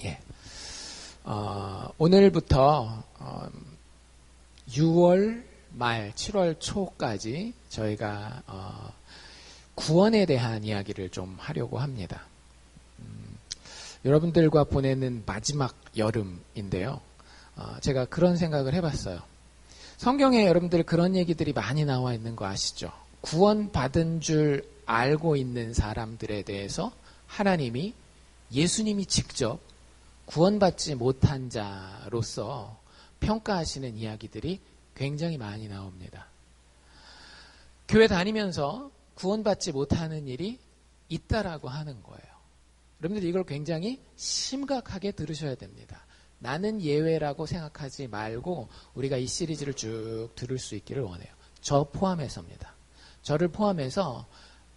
예. 오늘부터 6월 말 7월 초까지 저희가 구원에 대한 이야기를 좀 하려고 합니다. 여러분들과 보내는 마지막 여름인데요. 제가 그런 생각을 해봤어요. 성경에 여러분들 그런 얘기들이 많이 나와 있는 거 아시죠? 구원받은 줄 알고 있는 사람들에 대해서 하나님이 예수님이 직접 구원받지 못한 자로서 평가하시는 이야기들이 굉장히 많이 나옵니다. 교회 다니면서 구원받지 못하는 일이 있다라고 하는 거예요. 여러분들 이걸 굉장히 심각하게 들으셔야 됩니다. 나는 예외라고 생각하지 말고 우리가 이 시리즈를 쭉 들을 수 있기를 원해요. 저 포함해서입니다. 저를 포함해서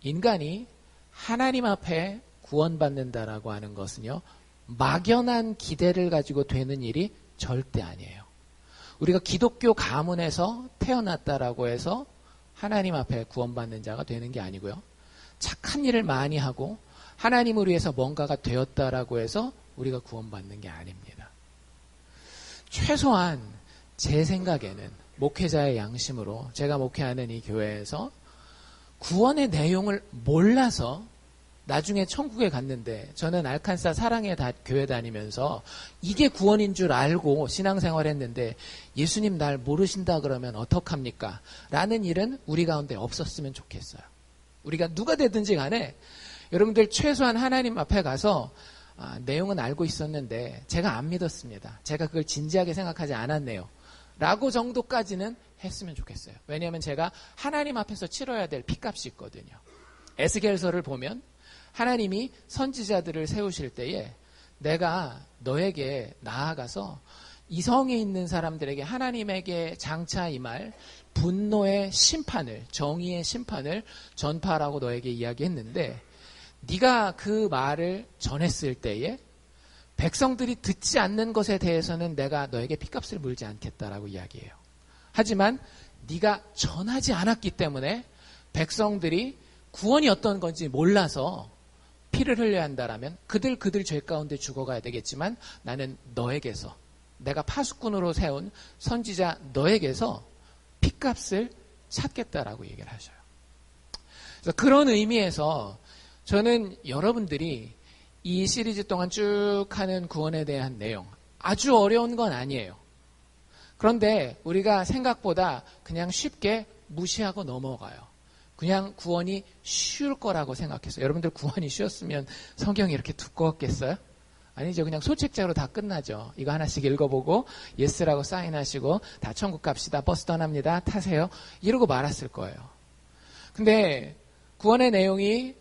인간이 하나님 앞에 구원받는다라고 하는 것은요, 막연한 기대를 가지고 되는 일이 절대 아니에요. 우리가 기독교 가문에서 태어났다라고 해서 하나님 앞에 구원받는 자가 되는 게 아니고요. 착한 일을 많이 하고 하나님을 위해서 뭔가가 되었다라고 해서 우리가 구원받는 게 아닙니다. 최소한 제 생각에는 목회자의 양심으로 제가 목회하는 이 교회에서 구원의 내용을 몰라서 나중에 천국에 갔는데, 저는 알칸사 사랑의 교회 다니면서 이게 구원인 줄 알고 신앙생활 했는데 예수님 날 모르신다 그러면 어떡합니까? 라는 일은 우리 가운데 없었으면 좋겠어요. 우리가 누가 되든지 간에 여러분들 최소한 하나님 앞에 가서 내용은 알고 있었는데 제가 안 믿었습니다. 제가 그걸 진지하게 생각하지 않았네요. 라고 정도까지는 했으면 좋겠어요. 왜냐하면 제가 하나님 앞에서 치러야 될 핏값이 있거든요. 에스겔서를 보면 하나님이 선지자들을 세우실 때에 내가 너에게 나아가서 이성에 있는 사람들에게 하나님에게 장차 임할 분노의 심판을, 정의의 심판을 전파하라고 너에게 이야기했는데, 네가 그 말을 전했을 때에 백성들이 듣지 않는 것에 대해서는 내가 너에게 핏값을 물지 않겠다라고 이야기해요. 하지만 네가 전하지 않았기 때문에 백성들이 구원이 어떤 건지 몰라서 피를 흘려야 한다라면 그들 죄 가운데 죽어가야 되겠지만 나는 너에게서, 내가 파수꾼으로 세운 선지자 너에게서 핏값을 찾겠다라고 얘기를 하셔요. 그래서 그런 의미에서 저는 여러분들이 이 시리즈 동안 쭉 하는 구원에 대한 내용, 아주 어려운 건 아니에요. 그런데 우리가 생각보다 그냥 쉽게 무시하고 넘어가요. 그냥 구원이 쉬울 거라고 생각했어요. 여러분들 구원이 쉬웠으면 성경이 이렇게 두꺼웠겠어요? 아니죠. 그냥 소책자로 다 끝나죠. 이거 하나씩 읽어보고 예스라고 사인하시고 다 천국 갑시다. 버스 떠납니다. 타세요. 이러고 말았을 거예요. 근데 구원의 내용이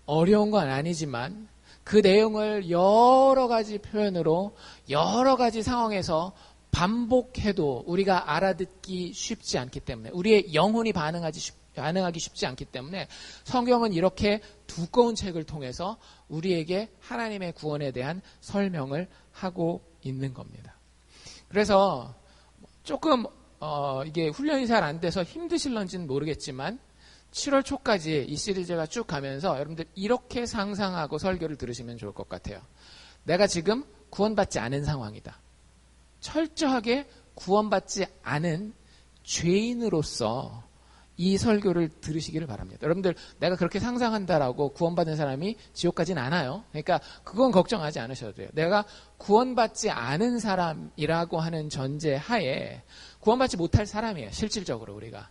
어려운 건 아니지만 그 내용을 여러 가지 표현으로 여러 가지 상황에서 반복해도 우리가 알아듣기 쉽지 않기 때문에, 우리의 영혼이 반응하기 쉽지 않기 때문에 성경은 이렇게 두꺼운 책을 통해서 우리에게 하나님의 구원에 대한 설명을 하고 있는 겁니다. 그래서 조금 이게 훈련이 잘 안 돼서 힘드실런지는 모르겠지만 7월 초까지 이 시리즈가 쭉 가면서 여러분들 이렇게 상상하고 설교를 들으시면 좋을 것 같아요. 내가 지금 구원받지 않은 상황이다. 철저하게 구원받지 않은 죄인으로서 이 설교를 들으시기를 바랍니다. 여러분들 내가 그렇게 상상한다라고 구원받은 사람이 지옥 가진 않아요. 그러니까 그건 걱정하지 않으셔도 돼요. 내가 구원받지 않은 사람이라고 하는 전제 하에 구원받지 못할 사람이에요. 실질적으로 우리가.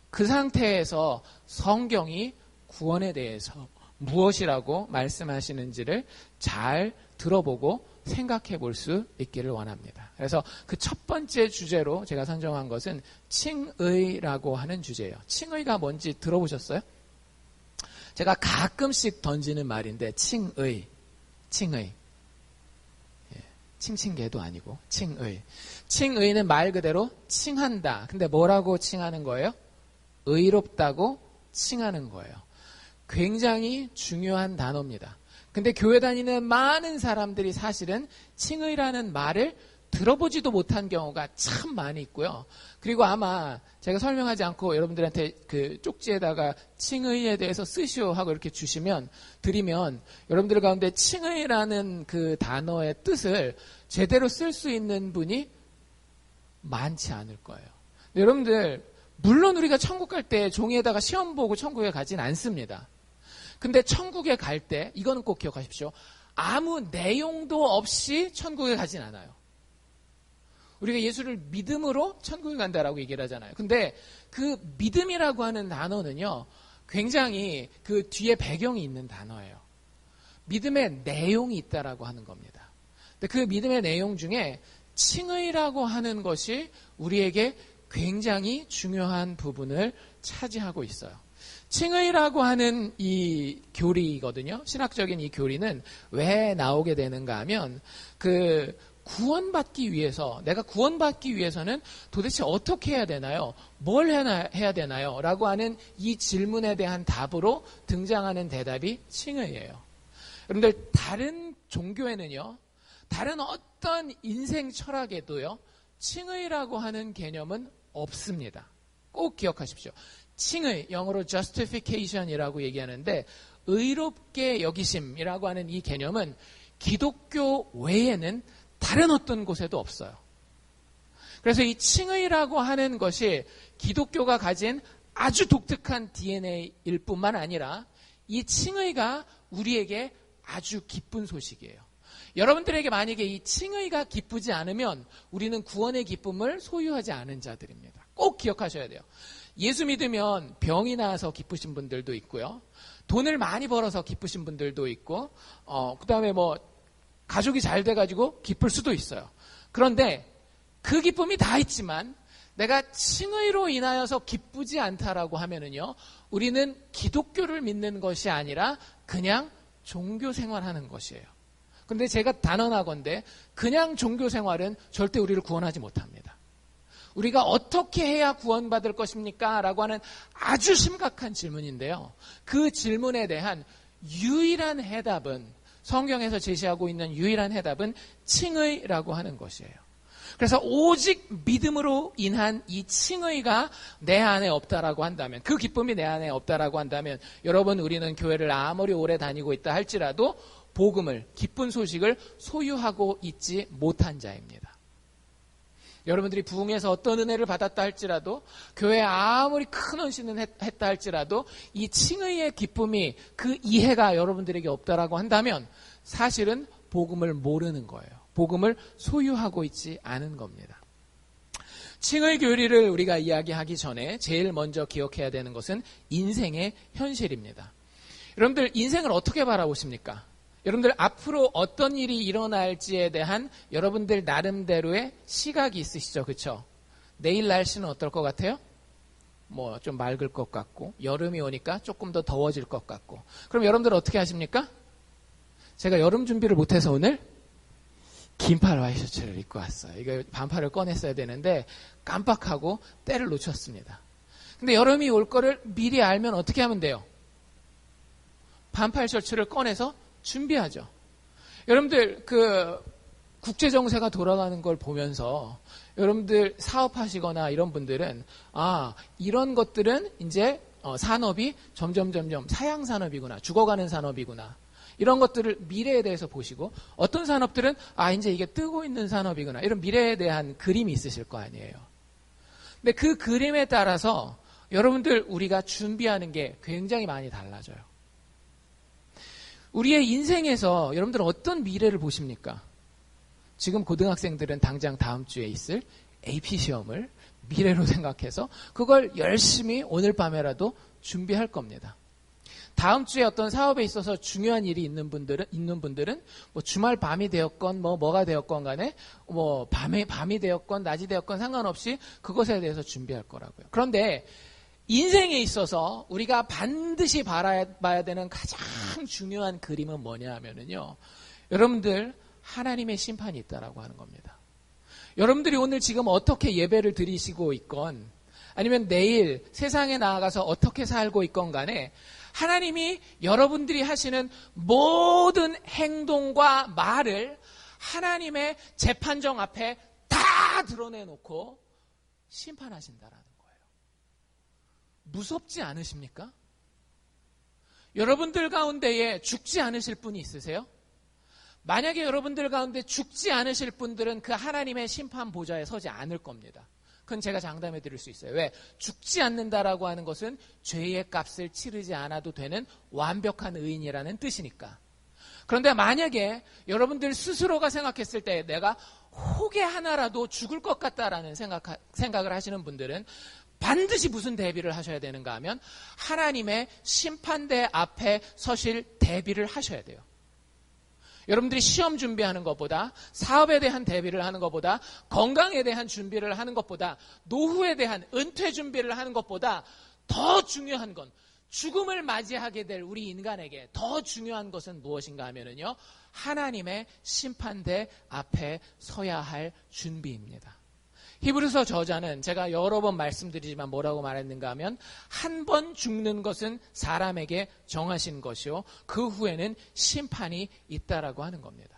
그 상태에서 성경이 구원에 대해서 무엇이라고 말씀하시는지를 잘 들어보고 생각해 볼 수 있기를 원합니다. 그래서 그 첫 번째 주제로 제가 선정한 것은 칭의라고 하는 주제예요. 칭의가 뭔지 들어보셨어요? 제가 가끔씩 던지는 말인데 칭의. 칭칭개도 아니고 칭의. 칭의는 말 그대로 칭한다. 근데 뭐라고 칭하는 거예요? 의롭다고 칭하는 거예요. 굉장히 중요한 단어입니다. 근데 교회 다니는 많은 사람들이 사실은 칭의라는 말을 들어보지도 못한 경우가 참 많이 있고요. 그리고 아마 제가 설명하지 않고 여러분들한테 그 쪽지에다가 칭의에 대해서 쓰시오 하고 이렇게 드리면 여러분들 가운데 칭의라는 그 단어의 뜻을 제대로 쓸 수 있는 분이 많지 않을 거예요. 여러분들 물론 우리가 천국 갈 때 종이에다가 시험 보고 천국에 가진 않습니다. 근데 천국에 갈 때 이거는 꼭 기억하십시오. 아무 내용도 없이 천국에 가진 않아요. 우리가 예수를 믿음으로 천국에 간다라고 얘기를 하잖아요. 근데 그 믿음이라고 하는 단어는요, 굉장히 그 뒤에 배경이 있는 단어예요. 믿음의 내용이 있다라고 하는 겁니다. 근데 그 믿음의 내용 중에 칭의라고 하는 것이 우리에게 굉장히 중요한 부분을 차지하고 있어요. 칭의라고 하는 이 교리거든요. 신학적인 이 교리는 왜 나오게 되는가 하면 구원받기 위해서, 내가 구원받기 위해서는 도대체 어떻게 해야 되나요? 뭘 해야 되나요? 라고 하는 이 질문에 대한 답으로 등장하는 대답이 칭의예요. 여러분들, 다른 종교에는요, 다른 어떤 인생 철학에도요, 칭의라고 하는 개념은 없습니다. 꼭 기억하십시오. 칭의, 영어로 justification이라고 얘기하는데, 의롭게 여기심이라고 하는 이 개념은 기독교 외에는 다른 어떤 곳에도 없어요. 그래서 이 칭의라고 하는 것이 기독교가 가진 아주 독특한 DNA일 뿐만 아니라 이 칭의가 우리에게 아주 기쁜 소식이에요. 여러분들에게 만약에 이 칭의가 기쁘지 않으면 우리는 구원의 기쁨을 소유하지 않은 자들입니다. 꼭 기억하셔야 돼요. 예수 믿으면 병이 나서 기쁘신 분들도 있고요. 돈을 많이 벌어서 기쁘신 분들도 있고, 그 다음에 가족이 잘 돼가지고 기쁠 수도 있어요. 그런데 그 기쁨이 다 있지만 내가 칭의로 인하여서 기쁘지 않다라고 하면은요, 우리는 기독교를 믿는 것이 아니라 그냥 종교 생활하는 것이에요. 그런데 제가 단언하건대 그냥 종교 생활은 절대 우리를 구원하지 못합니다. 우리가 어떻게 해야 구원받을 것입니까? 라고 하는 아주 심각한 질문인데요. 그 질문에 대한 유일한 해답은, 성경에서 제시하고 있는 유일한 해답은 칭의라고 하는 것이에요. 그래서 오직 믿음으로 인한 이 칭의가 내 안에 없다라고 한다면, 그 기쁨이 내 안에 없다라고 한다면, 여러분, 우리는 교회를 아무리 오래 다니고 있다 할지라도 복음을, 기쁜 소식을 소유하고 있지 못한 자입니다. 여러분들이 부흥에서 어떤 은혜를 받았다 할지라도, 교회에 아무리 큰 헌신을 했다 할지라도 이 칭의의 기쁨이, 그 이해가 여러분들에게 없다라고 한다면 사실은 복음을 모르는 거예요. 복음을 소유하고 있지 않은 겁니다. 칭의 교리를 우리가 이야기하기 전에 제일 먼저 기억해야 되는 것은 인생의 현실입니다. 여러분들, 인생을 어떻게 바라보십니까? 여러분들, 앞으로 어떤 일이 일어날지에 대한 여러분들 나름대로의 시각이 있으시죠? 그렇죠? 내일 날씨는 어떨 것 같아요? 좀 맑을 것 같고, 여름이 오니까 조금 더 더워질 것 같고. 그럼 여러분들 어떻게 하십니까? 제가 여름 준비를 못해서 오늘 긴팔 와이셔츠를 입고 왔어요. 이거 반팔을 꺼냈어야 되는데 깜빡하고 때를 놓쳤습니다. 근데 여름이 올 거를 미리 알면 어떻게 하면 돼요? 반팔 셔츠를 꺼내서 준비하죠. 여러분들, 국제정세가 돌아가는 걸 보면서 여러분들 사업하시거나 이런 분들은, 이런 것들은 이제 산업이 점점 사양 산업이구나, 죽어가는 산업이구나, 이런 것들을 미래에 대해서 보시고, 어떤 산업들은 이제 이게 뜨고 있는 산업이구나, 이런 미래에 대한 그림이 있으실 거 아니에요. 근데 그 그림에 따라서 여러분들, 우리가 준비하는 게 굉장히 많이 달라져요. 우리의 인생에서 여러분들은 어떤 미래를 보십니까? 지금 고등학생들은 당장 다음 주에 있을 AP 시험을 미래로 생각해서 그걸 열심히 오늘 밤에라도 준비할 겁니다. 다음 주에 어떤 사업에 있어서 중요한 일이 있는 분들은 주말 밤이 되었건 뭐가 되었건 간에 밤이 되었건 낮이 되었건 상관없이 그것에 대해서 준비할 거라고요. 그런데 인생에 있어서 우리가 반드시 봐야 되는 가장 중요한 그림은 뭐냐 하면은요, 여러분들, 하나님의 심판이 있다라고 하는 겁니다. 여러분들이 오늘 지금 어떻게 예배를 드리시고 있건, 아니면 내일 세상에 나아가서 어떻게 살고 있건 간에 하나님이 여러분들이 하시는 모든 행동과 말을 하나님의 재판정 앞에 다 드러내놓고 심판하신다라는 거예요. 무섭지 않으십니까? 여러분들 가운데에 죽지 않으실 분이 있으세요? 만약에 여러분들 가운데 죽지 않으실 분들은 그 하나님의 심판 보좌에 서지 않을 겁니다. 그건 제가 장담해 드릴 수 있어요. 왜? 죽지 않는다라고 하는 것은 죄의 값을 치르지 않아도 되는 완벽한 의인이라는 뜻이니까. 그런데 만약에 여러분들 스스로가 생각했을 때 내가 혹에 하나라도 죽을 것 같다라는 생각을 하시는 분들은 반드시 무슨 대비를 하셔야 되는가 하면 하나님의 심판대 앞에 서실 대비를 하셔야 돼요. 여러분들이 시험 준비하는 것보다, 사업에 대한 대비를 하는 것보다, 건강에 대한 준비를 하는 것보다, 노후에 대한 은퇴 준비를 하는 것보다 더 중요한 건, 죽음을 맞이하게 될 우리 인간에게 더 중요한 것은 무엇인가 하면요, 하나님의 심판대 앞에 서야 할 준비입니다. 히브리서 저자는 제가 여러 번 말씀드리지만 뭐라고 말했는가 하면 한 번 죽는 것은 사람에게 정하신 것이요 그 후에는 심판이 있다라고 하는 겁니다.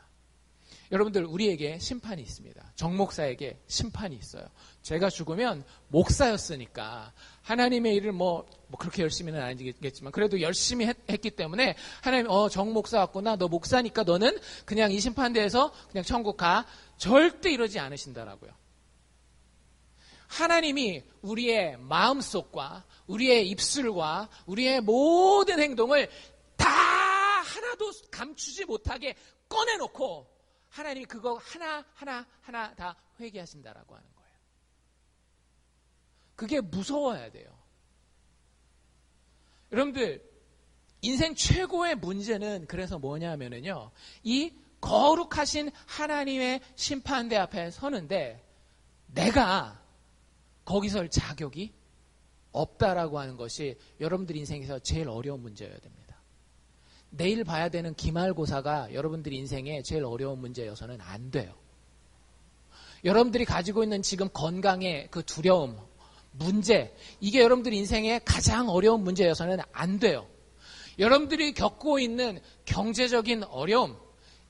여러분들 우리에게 심판이 있습니다. 정 목사에게 심판이 있어요. 제가 죽으면 목사였으니까 하나님의 일을 뭐 그렇게 열심히는 아니겠지만 그래도 열심히 했기 때문에 하나님 정 목사 왔구나 너 목사니까 너는 그냥 이 심판대에서 그냥 천국 가 절대 이러지 않으신다라고요. 하나님이 우리의 마음속과 우리의 입술과 우리의 모든 행동을 다 하나도 감추지 못하게 꺼내놓고 하나님이 그거 하나 다 회개하신다라고 하는 거예요. 그게 무서워야 돼요. 여러분들 인생 최고의 문제는 그래서 뭐냐면요, 이 거룩하신 하나님의 심판대 앞에 서는데 내가 거기 설 자격이 없다라고 하는 것이 여러분들 인생에서 제일 어려운 문제여야 됩니다. 내일 봐야 되는 기말고사가 여러분들 인생에 제일 어려운 문제여서는 안 돼요. 여러분들이 가지고 있는 지금 건강의 그 두려움, 문제, 이게 여러분들 인생의 가장 어려운 문제여서는 안 돼요. 여러분들이 겪고 있는 경제적인 어려움,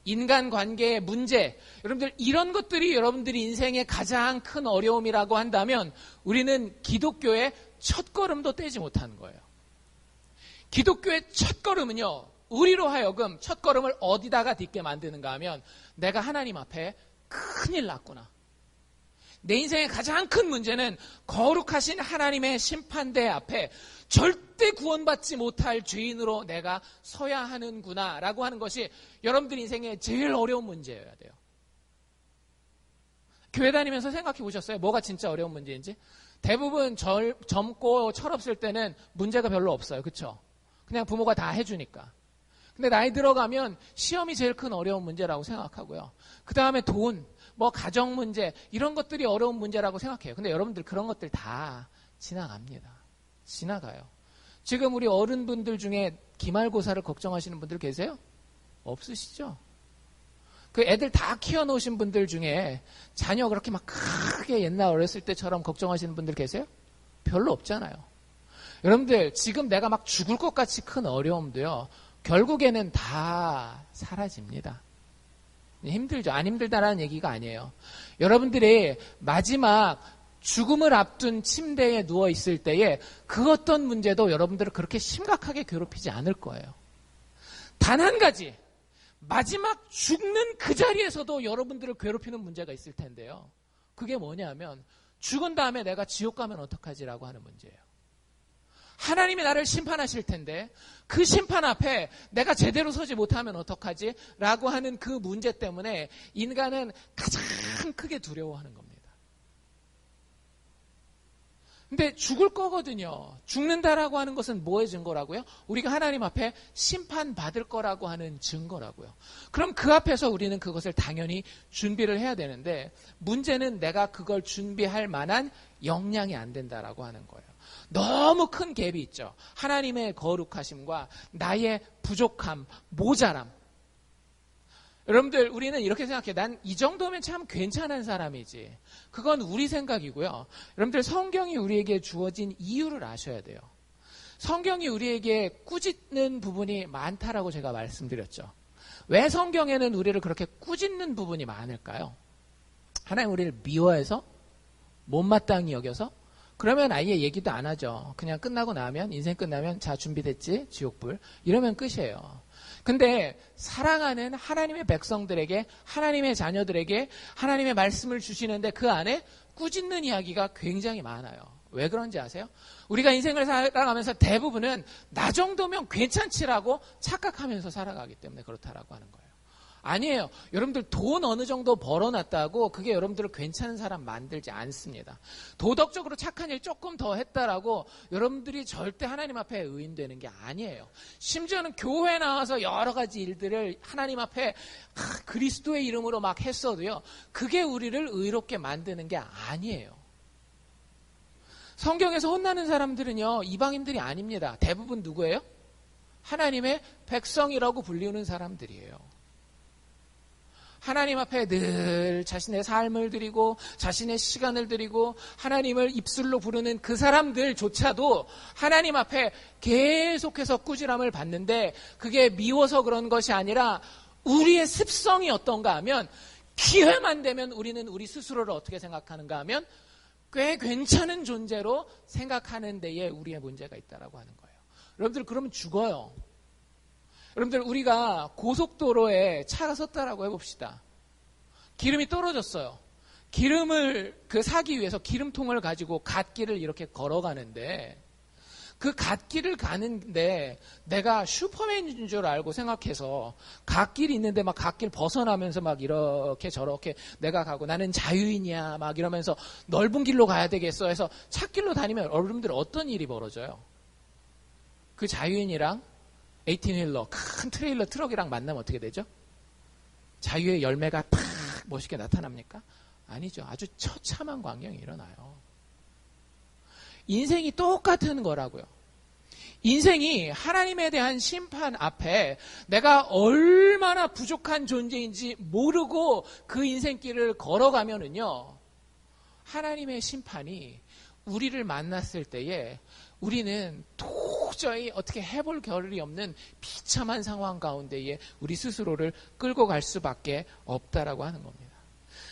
인간관계의 문제, 여러분들 이런 것들이 여러분들이 인생의 가장 큰 어려움이라고 한다면 우리는 기독교의 첫걸음도 떼지 못하는 거예요. 기독교의 첫걸음은요, 우리로 하여금 첫걸음을 어디다가 딛게 만드는가 하면 내가 하나님 앞에 큰일 났구나. 내 인생의 가장 큰 문제는 거룩하신 하나님의 심판대 앞에 절대 구원받지 못할 죄인으로 내가 서야 하는구나 라고 하는 것이 여러분들 인생의 제일 어려운 문제여야 돼요. 교회 다니면서 생각해 보셨어요? 뭐가 진짜 어려운 문제인지? 대부분 젊고 철없을 때는 문제가 별로 없어요. 그렇죠? 그냥 부모가 다 해주니까. 근데 나이 들어가면 시험이 제일 큰 어려운 문제라고 생각하고요. 그 다음에 돈, 가정 문제, 이런 것들이 어려운 문제라고 생각해요. 근데 여러분들 그런 것들 다 지나갑니다. 지나가요. 지금 우리 어른분들 중에 기말고사를 걱정하시는 분들 계세요? 없으시죠? 그 애들 다 키워놓으신 분들 중에 자녀 그렇게 막 크게 옛날 어렸을 때처럼 걱정하시는 분들 계세요? 별로 없잖아요. 여러분들 지금 내가 막 죽을 것 같이 큰 어려움도요, 결국에는 다 사라집니다. 힘들죠. 안 힘들다라는 얘기가 아니에요. 여러분들이 마지막 죽음을 앞둔 침대에 누워 있을 때에 그 어떤 문제도 여러분들을 그렇게 심각하게 괴롭히지 않을 거예요. 단 한 가지, 마지막 죽는 그 자리에서도 여러분들을 괴롭히는 문제가 있을 텐데요. 그게 뭐냐면 죽은 다음에 내가 지옥 가면 어떡하지라고 하는 문제예요. 하나님이 나를 심판하실 텐데 그 심판 앞에 내가 제대로 서지 못하면 어떡하지? 라고 하는 그 문제 때문에 인간은 가장 크게 두려워하는 겁니다. 근데 죽을 거거든요. 죽는다라고 하는 것은 뭐의 증거라고요? 우리가 하나님 앞에 심판받을 거라고 하는 증거라고요. 그럼 그 앞에서 우리는 그것을 당연히 준비를 해야 되는데 문제는 내가 그걸 준비할 만한 역량이 안 된다라고 하는 거예요. 너무 큰 갭이 있죠. 하나님의 거룩하심과 나의 부족함, 모자람. 여러분들 우리는 이렇게 생각해요. 난 이 정도면 참 괜찮은 사람이지. 그건 우리 생각이고요. 여러분들 성경이 우리에게 주어진 이유를 아셔야 돼요. 성경이 우리에게 꾸짖는 부분이 많다라고 제가 말씀드렸죠. 왜 성경에는 우리를 그렇게 꾸짖는 부분이 많을까요? 하나님 우리를 미워해서? 못마땅히 여겨서? 그러면 아예 얘기도 안 하죠. 그냥 끝나고 나면, 인생 끝나면, 자, 준비됐지? 지옥불. 이러면 끝이에요. 근데 사랑하는 하나님의 백성들에게, 하나님의 자녀들에게 하나님의 말씀을 주시는데 그 안에 꾸짖는 이야기가 굉장히 많아요. 왜 그런지 아세요? 우리가 인생을 살아가면서 대부분은 나 정도면 괜찮지라고 착각하면서 살아가기 때문에 그렇다라고 하는 거예요. 아니에요. 여러분들 돈 어느 정도 벌어놨다고 그게 여러분들을 괜찮은 사람 만들지 않습니다. 도덕적으로 착한 일 조금 더 했다라고 여러분들이 절대 하나님 앞에 의인되는 게 아니에요. 심지어는 교회 나와서 여러 가지 일들을 하나님 앞에 그리스도의 이름으로 막 했어도요. 그게 우리를 의롭게 만드는 게 아니에요. 성경에서 혼나는 사람들은요. 이방인들이 아닙니다. 대부분 누구예요? 하나님의 백성이라고 불리는 사람들이에요. 하나님 앞에 늘 자신의 삶을 드리고 자신의 시간을 드리고 하나님을 입술로 부르는 그 사람들조차도 하나님 앞에 계속해서 꾸지람을 받는데 그게 미워서 그런 것이 아니라 우리의 습성이 어떤가 하면 기회만 되면 우리는 우리 스스로를 어떻게 생각하는가 하면 꽤 괜찮은 존재로 생각하는 데에 우리의 문제가 있다라고 하는 거예요. 여러분들 그러면 죽어요. 여러분들 우리가 고속도로에 차가 섰다라고 해봅시다. 기름이 떨어졌어요. 기름을 사기 위해서 기름통을 가지고 갓길을 이렇게 걸어가는데 그 갓길을 가는데 내가 슈퍼맨인 줄 알고 생각해서 갓길이 있는데 막 갓길 벗어나면서 막 이렇게 저렇게 내가 가고 나는 자유인이야 막 이러면서 넓은 길로 가야 되겠어 해서 찻길로 다니면 여러분들 어떤 일이 벌어져요? 그 자유인이랑 18휠러, 큰 트레일러 트럭이랑 만나면 어떻게 되죠? 자유의 열매가 팍 멋있게 나타납니까? 아니죠. 아주 처참한 광경이 일어나요. 인생이 똑같은 거라고요. 인생이 하나님에 대한 심판 앞에 내가 얼마나 부족한 존재인지 모르고 그 인생길을 걸어가면은요, 하나님의 심판이 우리를 만났을 때에 우리는 도저히 어떻게 해볼 겨를이 없는 비참한 상황 가운데에 우리 스스로를 끌고 갈 수밖에 없다라고 하는 겁니다.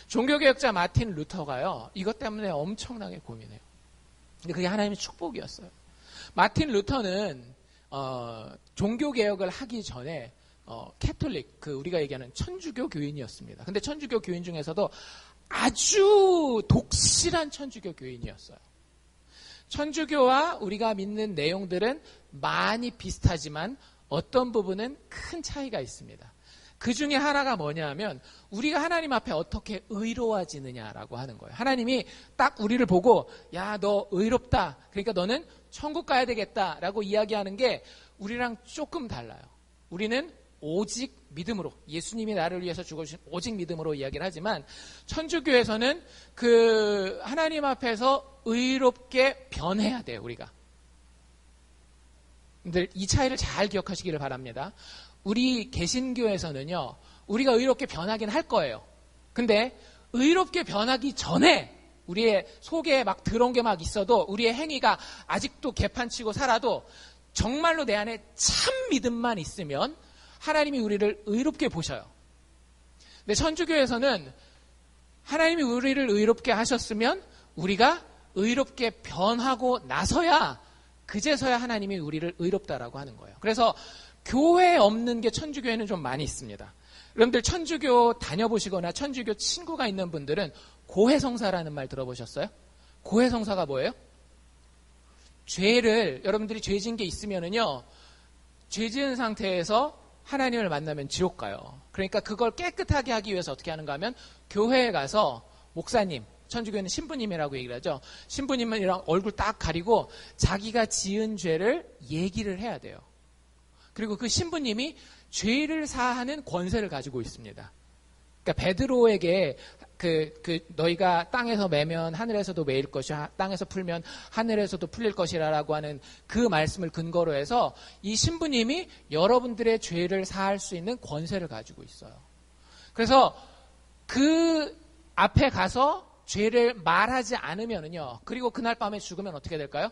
종교개혁자 마틴 루터가요, 이것 때문에 엄청나게 고민해요. 근데 그게 하나님의 축복이었어요. 마틴 루터는 종교개혁을 하기 전에 캐톨릭, 우리가 얘기하는 천주교 교인이었습니다. 근데 천주교 교인 중에서도 아주 독실한 천주교 교인이었어요. 천주교와 우리가 믿는 내용들은 많이 비슷하지만 어떤 부분은 큰 차이가 있습니다. 그 중에 하나가 뭐냐 하면 우리가 하나님 앞에 어떻게 의로워지느냐라고 하는 거예요. 하나님이 딱 우리를 보고 야, 너 의롭다. 그러니까 너는 천국 가야 되겠다라고 이야기하는 게 우리랑 조금 달라요. 우리는 오직 믿음으로, 예수님이 나를 위해서 죽어주신 오직 믿음으로 이야기를 하지만 천주교에서는 하나님 앞에서 의롭게 변해야 돼요, 우리가. 근데 이 차이를 잘 기억하시기를 바랍니다. 우리 개신교에서는요, 우리가 의롭게 변하긴 할 거예요. 근데 의롭게 변하기 전에 우리의 속에 막 들어온 게 막 있어도 우리의 행위가 아직도 개판치고 살아도 정말로 내 안에 참 믿음만 있으면 하나님이 우리를 의롭게 보셔요. 근데 천주교에서는 하나님이 우리를 의롭게 하셨으면 우리가 의롭게 변하고 나서야 그제서야 하나님이 우리를 의롭다라고 하는 거예요. 그래서 교회에 없는 게 천주교에는 좀 많이 있습니다. 여러분들 천주교 다녀보시거나 천주교 친구가 있는 분들은 고해성사라는 말 들어보셨어요? 고해성사가 뭐예요? 여러분들이 죄 지은 게 있으면은요, 죄 지은 상태에서 하나님을 만나면 지옥 가요. 그러니까 그걸 깨끗하게 하기 위해서 어떻게 하는가 하면 교회에 가서 목사님, 천주교는 신부님이라고 얘기를 하죠. 신부님이랑 얼굴 딱 가리고 자기가 지은 죄를 얘기를 해야 돼요. 그리고 그 신부님이 죄를 사하는 권세를 가지고 있습니다. 그러니까 베드로에게 너희가 땅에서 매면 하늘에서도 매일 것이야, 땅에서 풀면 하늘에서도 풀릴 것이라라고 하는 그 말씀을 근거로 해서 이 신부님이 여러분들의 죄를 사할 수 있는 권세를 가지고 있어요. 그래서 그 앞에 가서 죄를 말하지 않으면은요, 그리고 그날 밤에 죽으면 어떻게 될까요?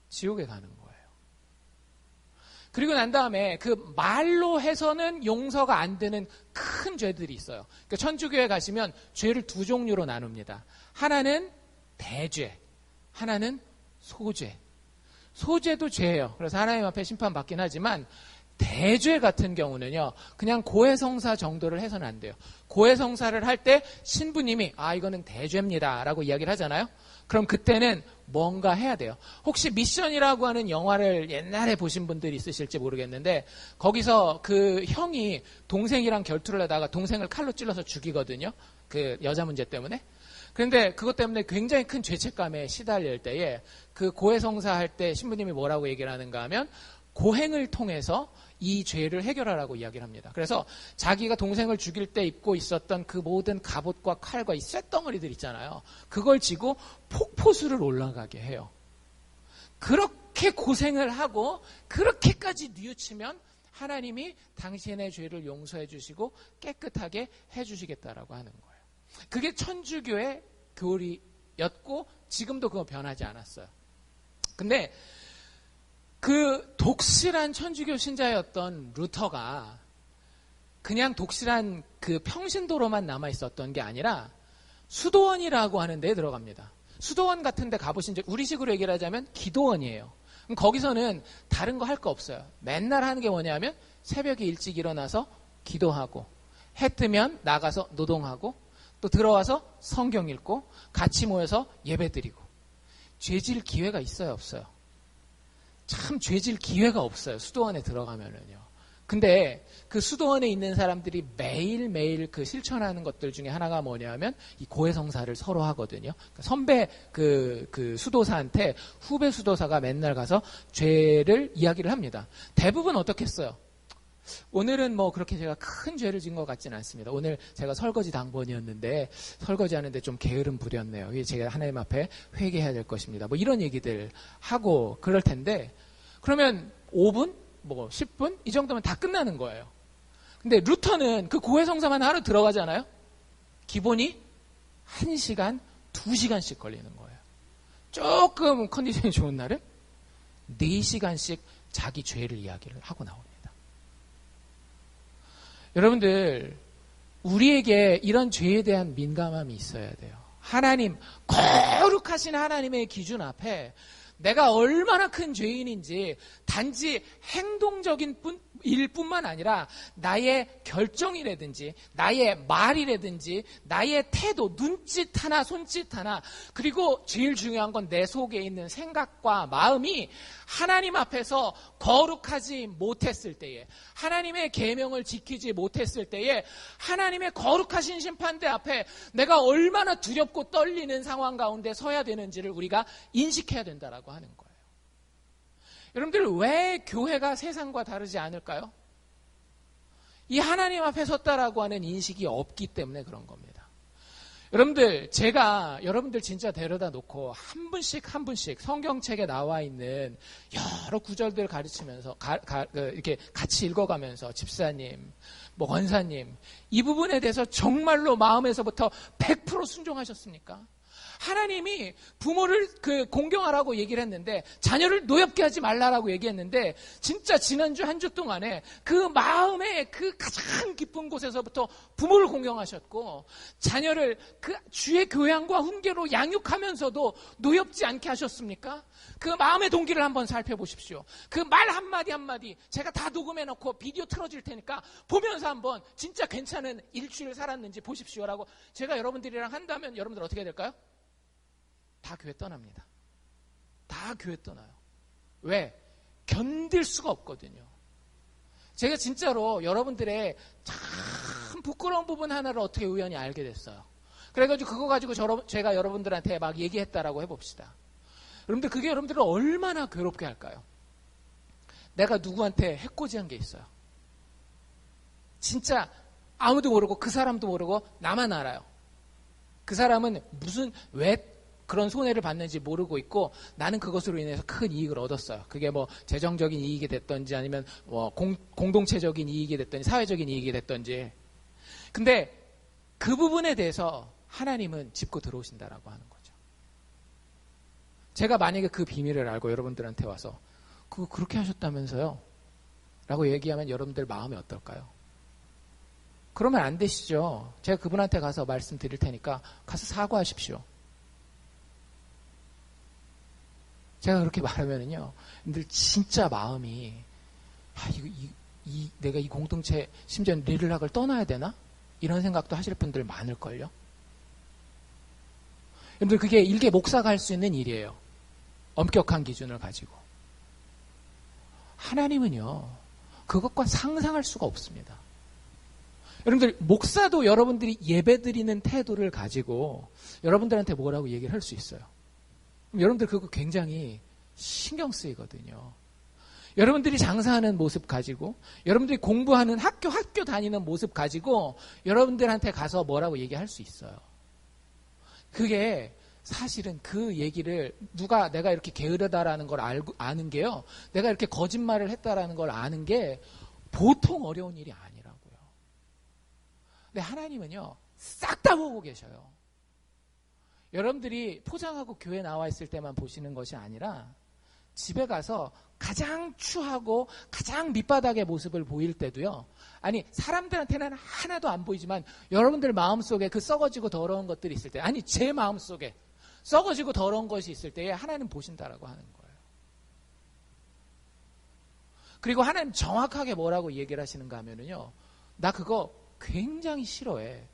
지옥에 가는 거예요. 그리고 난 다음에 그 말로 해서는 용서가 안 되는 큰 죄들이 있어요. 그러니까 천주교에 가시면 죄를 두 종류로 나눕니다. 하나는 대죄, 하나는 소죄. 소죄도 죄예요. 그래서 하나님 앞에 심판받긴 하지만 대죄 같은 경우는요, 그냥 고해성사 정도를 해서는 안 돼요. 고해성사를 할 때 신부님이 이거는 대죄입니다 라고 이야기를 하잖아요. 그럼 그때는 뭔가 해야 돼요. 혹시 미션이라고 하는 영화를 옛날에 보신 분들이 있으실지 모르겠는데, 거기서 그 형이 동생이랑 결투를 하다가 동생을 칼로 찔러서 죽이거든요. 그 여자 문제 때문에. 그런데 그것 때문에 굉장히 큰 죄책감에 시달릴 때에 그 고해성사 할 때 신부님이 뭐라고 얘기를 하는가 하면, 고행을 통해서 이 죄를 해결하라고 이야기를 합니다. 그래서 자기가 동생을 죽일 때 입고 있었던 그 모든 갑옷과 칼과 이 쇳덩어리들 있잖아요. 그걸 지고 폭포수를 올라가게 해요. 그렇게 고생을 하고 그렇게까지 뉘우치면 하나님이 당신의 죄를 용서해 주시고 깨끗하게 해 주시겠다라고 하는 거예요. 그게 천주교의 교리였고 지금도 그거 변하지 않았어요. 근데 그 독실한 천주교 신자였던 루터가 그냥 독실한 그 평신도로만 남아 있었던 게 아니라 수도원이라고 하는 데에 들어갑니다. 수도원 같은 데 가보신 적, 우리식으로 얘기를 하자면 기도원이에요. 그럼 거기서는 다른 거 할 거 없어요. 맨날 하는 게 뭐냐면 새벽에 일찍 일어나서 기도하고, 해 뜨면 나가서 노동하고, 또 들어와서 성경 읽고 같이 모여서 예배 드리고. 죄질 기회가 있어요, 없어요? 참 죄질 기회가 없어요. 수도원에 들어가면은요. 근데 그 수도원에 있는 사람들이 매일매일 그 실천하는 것들 중에 하나가 뭐냐면 이 고해성사를 서로 하거든요. 선배 그 수도사한테 후배 수도사가 맨날 가서 죄를 이야기를 합니다. 대부분 어떻게 했어요? 오늘은 뭐 그렇게 제가 큰 죄를 지은 것 같지는 않습니다. 오늘 제가 설거지 당번이었는데 설거지 하는데 좀 게으름 부렸네요. 이게 제가 하나님 앞에 회개해야 될 것입니다. 뭐 이런 얘기들 하고 그럴 텐데, 그러면 5분? 뭐 10분? 이 정도면 다 끝나는 거예요. 근데 루터는 그 고해성사만 하러 들어가잖아요. 기본이 1시간, 2시간씩 걸리는 거예요. 조금 컨디션이 좋은 날은 4시간씩 자기 죄를 이야기를 하고 나옵니다. 여러분들, 우리에게 이런 죄에 대한 민감함이 있어야 돼요. 하나님, 거룩하신 하나님의 기준 앞에 내가 얼마나 큰 죄인인지 단지 행동적인 일뿐만 아니라 나의 결정이라든지 나의 말이라든지 나의 태도, 눈짓 하나 손짓 하나, 그리고 제일 중요한 건 내 속에 있는 생각과 마음이 하나님 앞에서 거룩하지 못했을 때에, 하나님의 계명을 지키지 못했을 때에 하나님의 거룩하신 심판대 앞에 내가 얼마나 두렵고 떨리는 상황 가운데 서야 되는지를 우리가 인식해야 된다라고 하는 거예요. 여러분들, 왜 교회가 세상과 다르지 않을까요? 이 하나님 앞에 섰다라고 하는 인식이 없기 때문에 그런 겁니다. 여러분들, 제가 여러분들 진짜 데려다 놓고 한 분씩 한 분씩 성경책에 나와 있는 여러 구절들을 가르치면서 이렇게 같이 읽어가면서, 집사님, 뭐 권사님, 이 부분에 대해서 정말로 마음에서부터 100% 순종하셨습니까? 하나님이 부모를 공경하라고 얘기를 했는데, 자녀를 노엽게 하지 말라라고 얘기했는데, 진짜 지난주 한 주 동안에 그 마음의 그 가장 깊은 곳에서부터 부모를 공경하셨고, 자녀를 그 주의 교양과 훈계로 양육하면서도 노엽지 않게 하셨습니까? 그 마음의 동기를 한번 살펴보십시오. 그 말 한마디 한마디 제가 다 녹음해놓고 비디오 틀어줄 테니까 보면서 한번 진짜 괜찮은 일주일 살았는지 보십시오라고 제가 여러분들이랑 한다면 여러분들 어떻게 될까요? 다 교회 떠납니다. 다 교회 떠나요. 왜? 견딜 수가 없거든요. 제가 진짜로 여러분들의 참 부끄러운 부분 하나를 어떻게 우연히 알게 됐어요. 그래가지고 그거 가지고 제가 여러분들한테 막 얘기했다라고 해봅시다. 여러분들, 그게 여러분들을 얼마나 괴롭게 할까요? 내가 누구한테 해코지한 게 있어요. 진짜 아무도 모르고 그 사람도 모르고 나만 알아요. 그 사람은 왜 그런 손해를 받는지 모르고 있고, 나는 그것으로 인해서 큰 이익을 얻었어요. 그게 뭐 재정적인 이익이 됐던지 아니면 뭐 공동체적인 이익이 됐던지 사회적인 이익이 됐던지. 근데 그 부분에 대해서 하나님은 짚고 들어오신다라고 하는 거죠. 제가 만약에 그 비밀을 알고 여러분들한테 와서 그거 그렇게 하셨다면서요? 라고 얘기하면 여러분들 마음이 어떨까요? 그러면 안 되시죠. 제가 그분한테 가서 말씀드릴 테니까 가서 사과하십시오. 제가 그렇게 말하면은요, 여러분들 진짜 마음이, 내가 이 공동체, 심지어 리를락을 떠나야 되나? 이런 생각도 하실 분들 많을걸요? 여러분들 그게 일개 목사가 할 수 있는 일이에요. 엄격한 기준을 가지고. 하나님은요, 그것과 상상할 수가 없습니다. 여러분들, 목사도 여러분들이 예배드리는 태도를 가지고 여러분들한테 뭐라고 얘기를 할 수 있어요. 여러분들 그거 굉장히 신경 쓰이거든요. 여러분들이 장사하는 모습 가지고, 여러분들이 공부하는 학교 다니는 모습 가지고 여러분들한테 가서 뭐라고 얘기할 수 있어요. 그게 사실은 그 얘기를 누가 내가 이렇게 게으르다라는 걸 아는 게요, 내가 이렇게 거짓말을 했다라는 걸 아는 게 보통 어려운 일이 아니라고요. 근데 하나님은요, 싹 다 보고 계셔요. 여러분들이 포장하고 교회 나와 있을 때만 보시는 것이 아니라 집에 가서 가장 추하고 가장 밑바닥의 모습을 보일 때도요, 아니 사람들한테는 하나도 안 보이지만 여러분들 마음속에 그 썩어지고 더러운 것들이 있을 때, 아니 제 마음속에 썩어지고 더러운 것이 있을 때에 하나님 보신다라고 하는 거예요. 그리고 하나님 정확하게 뭐라고 얘기를 하시는가 하면은요, 나 그거 굉장히 싫어해.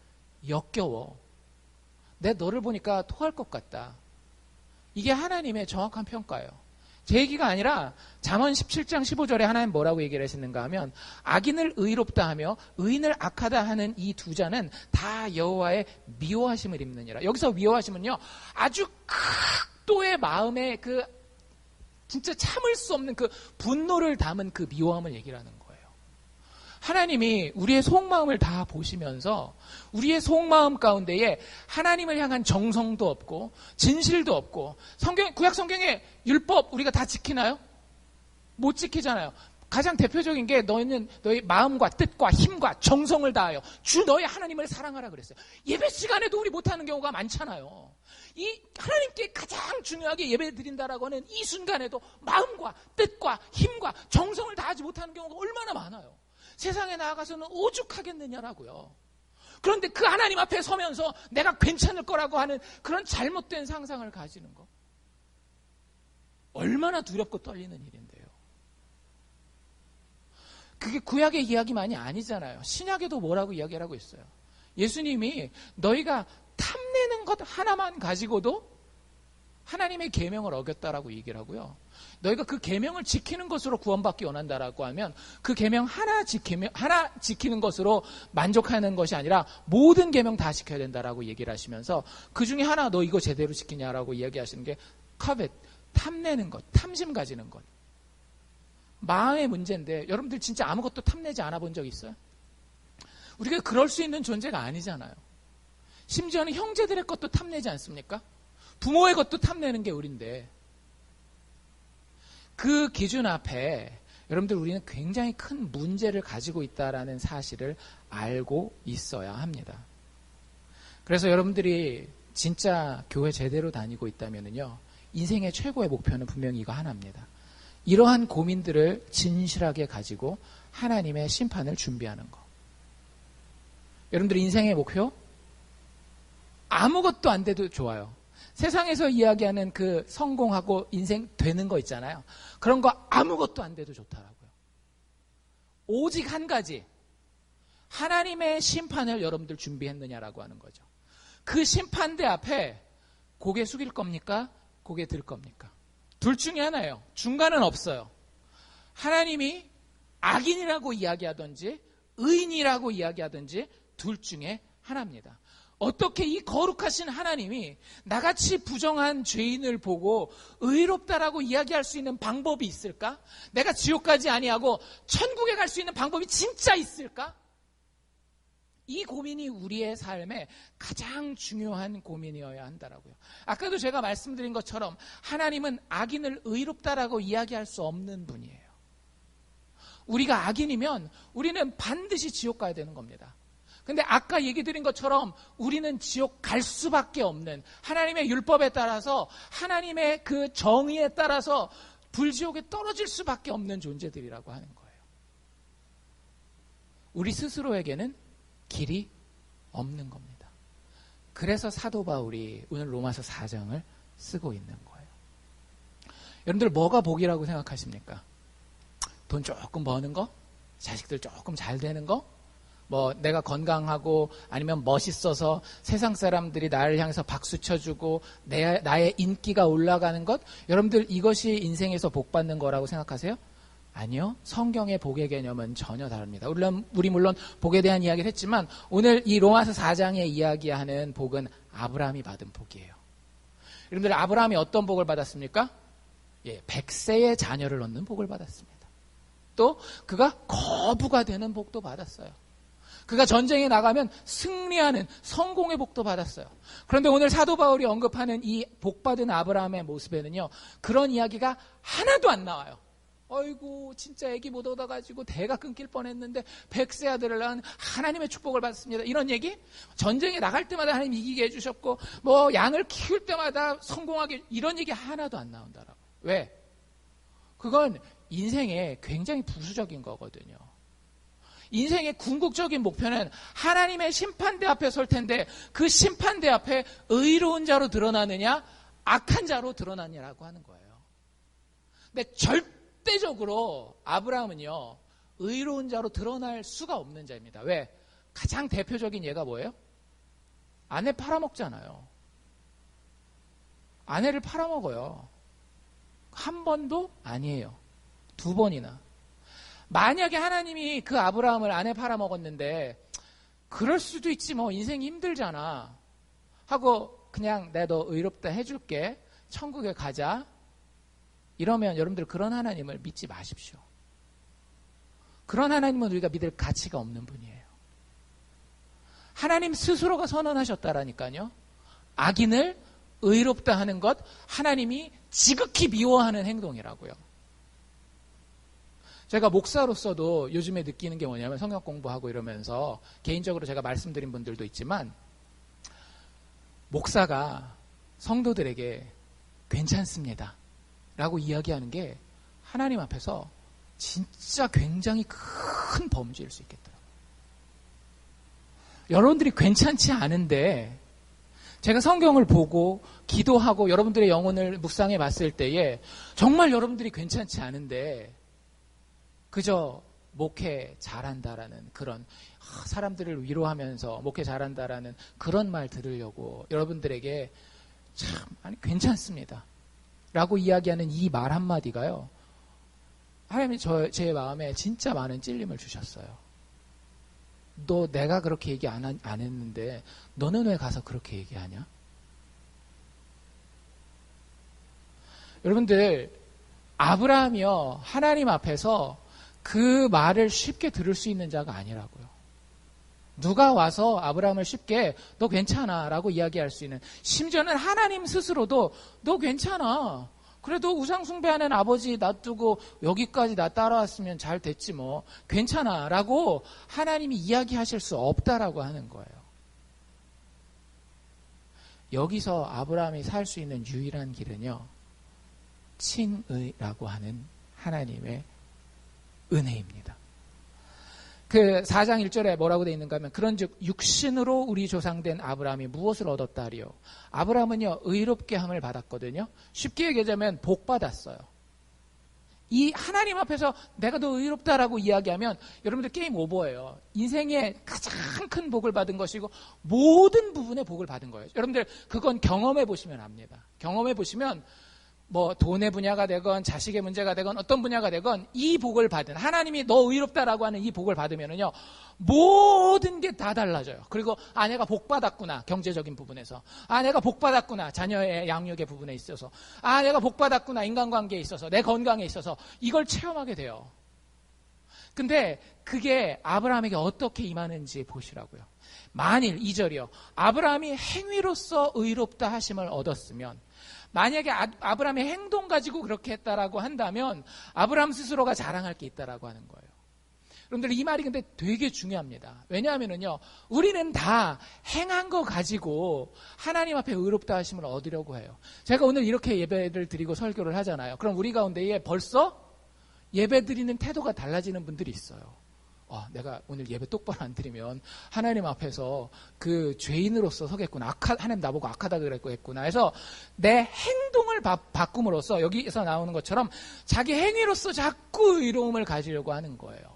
역겨워. 내 너를 보니까 토할 것 같다. 이게 하나님의 정확한 평가예요. 제 얘기가 아니라 잠언 17장 15절에 하나님 뭐라고 얘기를 하시는가 하면, 악인을 의롭다 하며 의인을 악하다 하는 이 두 자는 다 여호와의 미워하심을 입느니라. 여기서 미워하심은요, 아주 극도의 마음에 그 진짜 참을 수 없는 그 분노를 담은 그 미워함을 얘기를 하는 거예요. 하나님이 우리의 속마음을 다 보시면서 우리의 속마음 가운데에 하나님을 향한 정성도 없고 진실도 없고, 구약 성경의 율법 우리가 다 지키나요? 못 지키잖아요. 가장 대표적인 게 너희는 너희 마음과 뜻과 힘과 정성을 다하여 주 너희 하나님을 사랑하라 그랬어요. 예배 시간에도 우리 못하는 경우가 많잖아요. 이 하나님께 가장 중요하게 예배 드린다라고 하는 이 순간에도 마음과 뜻과 힘과 정성을 다하지 못하는 경우가 얼마나 많아요. 세상에 나아가서는 오죽하겠느냐라고요. 그런데 그 하나님 앞에 서면서 내가 괜찮을 거라고 하는 그런 잘못된 상상을 가지는 거, 얼마나 두렵고 떨리는 일인데요. 그게 구약의 이야기만이 아니잖아요. 신약에도 뭐라고 이야기를 하고 있어요. 예수님이 너희가 탐내는 것 하나만 가지고도 하나님의 계명을 어겼다라고 얘기를 하고요. 너희가 그 계명을 지키는 것으로 구원받기 원한다라고 하면 그 계명 하나 지키는 것으로 만족하는 것이 아니라 모든 계명 다 지켜야 된다라고 얘기를 하시면서, 그 중에 하나 너 이거 제대로 지키냐라고 이야기하시는 게 covet, 탐내는 것, 탐심 가지는 것. 마음의 문제인데 여러분들 진짜 아무것도 탐내지 않아 본 적 있어요? 우리가 그럴 수 있는 존재가 아니잖아요. 심지어는 형제들의 것도 탐내지 않습니까? 부모의 것도 탐내는 게 우리인데, 그 기준 앞에 여러분들 우리는 굉장히 큰 문제를 가지고 있다라는 사실을 알고 있어야 합니다. 그래서 여러분들이 진짜 교회 제대로 다니고 있다면요, 인생의 최고의 목표는 분명히 이거 하나입니다. 이러한 고민들을 진실하게 가지고 하나님의 심판을 준비하는 거. 여러분들 인생의 목표? 아무것도 안 돼도 좋아요. 세상에서 이야기하는 그 성공하고 인생 되는 거 있잖아요. 그런 거 아무것도 안 돼도 좋더라고요. 오직 한 가지, 하나님의 심판을 여러분들 준비했느냐라고 하는 거죠. 그 심판대 앞에 고개 숙일 겁니까? 고개 들 겁니까? 둘 중에 하나예요. 중간은 없어요. 하나님이 악인이라고 이야기하든지 의인이라고 이야기하든지 둘 중에 하나입니다. 어떻게 이 거룩하신 하나님이 나같이 부정한 죄인을 보고 의롭다라고 이야기할 수 있는 방법이 있을까? 내가 지옥 가지 아니하고 천국에 갈 수 있는 방법이 진짜 있을까? 이 고민이 우리의 삶에 가장 중요한 고민이어야 한다라고요. 아까도 제가 말씀드린 것처럼 하나님은 악인을 의롭다라고 이야기할 수 없는 분이에요. 우리가 악인이면 우리는 반드시 지옥 가야 되는 겁니다. 근데 아까 얘기 드린 것처럼 우리는 지옥 갈 수밖에 없는, 하나님의 율법에 따라서 하나님의 그 정의에 따라서 불지옥에 떨어질 수밖에 없는 존재들이라고 하는 거예요. 우리 스스로에게는 길이 없는 겁니다. 그래서 사도 바울이 오늘 로마서 4장을 쓰고 있는 거예요. 여러분들 뭐가 복이라고 생각하십니까? 돈 조금 버는 거? 자식들 조금 잘 되는 거? 뭐 내가 건강하고 아니면 멋있어서 세상 사람들이 나를 향해서 박수 쳐주고 나의 인기가 올라가는 것? 여러분들 이것이 인생에서 복 받는 거라고 생각하세요? 아니요. 성경의 복의 개념은 전혀 다릅니다. 우리 물론 복에 대한 이야기를 했지만 오늘 이 로마서 4장에 이야기하는 복은 아브라함이 받은 복이에요. 여러분들 아브라함이 어떤 복을 받았습니까? 100세의 자녀를 얻는 복을 받았습니다. 또 그가 거부가 되는 복도 받았어요. 그가 전쟁에 나가면 승리하는 성공의 복도 받았어요. 그런데 오늘 사도 바울이 언급하는 이 복받은 아브라함의 모습에는요, 그런 이야기가 하나도 안 나와요. 어이구 진짜 애기 못 얻어가지고 대가 끊길 뻔했는데 100세 아들을 낳은 하나님의 축복을 받습니다. 이런 얘기? 전쟁에 나갈 때마다 하나님 이기게 해주셨고 뭐 양을 키울 때마다 성공하게, 이런 얘기 하나도 안 나온다라고. 왜? 그건 인생에 굉장히 부수적인 거거든요. 인생의 궁극적인 목표는 하나님의 심판대 앞에 설 텐데 그 심판대 앞에 의로운 자로 드러나느냐 악한 자로 드러나느냐라고 하는 거예요. 근데 절대적으로 아브라함은요 의로운 자로 드러날 수가 없는 자입니다. 왜? 가장 대표적인 예가 뭐예요? 아내 팔아먹잖아요. 아내를 팔아먹어요. 한 번도 아니에요. 2번이나. 만약에 하나님이 그 아브라함을 아내 팔아먹었는데 그럴 수도 있지 뭐 인생이 힘들잖아 하고 그냥 내가 너 의롭다 해줄게 천국에 가자 이러면 여러분들 그런 하나님을 믿지 마십시오. 그런 하나님은 우리가 믿을 가치가 없는 분이에요. 하나님 스스로가 선언하셨다라니까요. 악인을 의롭다 하는 것 하나님이 지극히 미워하는 행동이라고요. 제가 목사로서도 요즘에 느끼는 게 뭐냐면 성경 공부하고 이러면서 개인적으로 제가 말씀드린 분들도 있지만 목사가 성도들에게 괜찮습니다 라고 이야기하는 게 하나님 앞에서 진짜 굉장히 큰 범죄일 수 있겠더라고요. 여러분들이 괜찮지 않은데 제가 성경을 보고 기도하고 여러분들의 영혼을 묵상해 봤을 때에 정말 여러분들이 괜찮지 않은데 그저 목회 잘한다라는 그런 사람들을 위로하면서 목회 잘한다라는 그런 말 들으려고 여러분들에게 참 아니 괜찮습니다 라고 이야기하는 이 말 한마디가요 하나님이 제 마음에 진짜 많은 찔림을 주셨어요. 너 내가 그렇게 얘기 안 했는데 너는 왜 가서 그렇게 얘기하냐? 여러분들 아브라함이요 하나님 앞에서 그 말을 쉽게 들을 수 있는 자가 아니라고요. 누가 와서 아브라함을 쉽게 너 괜찮아 라고 이야기할 수 있는, 심지어는 하나님 스스로도 너 괜찮아 그래도 우상숭배하는 아버지 놔두고 여기까지 나 따라왔으면 잘 됐지 뭐 괜찮아 라고 하나님이 이야기하실 수 없다라고 하는 거예요. 여기서 아브라함이 살 수 있는 유일한 길은요 칭의라고 하는 하나님의 은혜입니다. 그 4장 1절에 뭐라고 되어 있는가 하면 그런즉 육신으로 우리 조상된 아브라함이 무엇을 얻었다 하리요. 아브라함은요 의롭게 함을 받았거든요. 쉽게 얘기하자면 복 받았어요. 이 하나님 앞에서 내가 더 의롭다라고 이야기하면 여러분들 게임 오버예요. 인생의 가장 큰 복을 받은 것이고 모든 부분의 복을 받은 거예요. 여러분들 그건 경험해 보시면 압니다. 경험해 보시면 뭐 돈의 분야가 되건 자식의 문제가 되건 어떤 분야가 되건 이 복을 받은 하나님이 너 의롭다라고 하는 이 복을 받으면은요 모든 게 다 달라져요. 그리고 내가 복 받았구나 경제적인 부분에서, 내가 복 받았구나 자녀의 양육의 부분에 있어서, 내가 복 받았구나 인간관계에 있어서, 내 건강에 있어서 이걸 체험하게 돼요. 근데 그게 아브라함에게 어떻게 임하는지 보시라고요. 만일 2절이요 아브라함이 행위로서 의롭다 하심을 얻었으면, 만약에 아브라함의 행동 가지고 그렇게 했다라고 한다면 아브라함 스스로가 자랑할 게 있다라고 하는 거예요. 여러분들 이 말이 근데 되게 중요합니다. 왜냐하면은요 우리는 다 행한 거 가지고 하나님 앞에 의롭다 하심을 얻으려고 해요. 제가 오늘 이렇게 예배를 드리고 설교를 하잖아요. 그럼 우리 가운데에 벌써 예배 드리는 태도가 달라지는 분들이 있어요. 내가 오늘 예배 똑바로 안 드리면 하나님 앞에서 그 죄인으로서 서겠구나. 하나님 나보고 악하다 그랬구나. 해서 내 행동을 바꿈으로써 여기서 나오는 것처럼 자기 행위로서 자꾸 의로움을 가지려고 하는 거예요.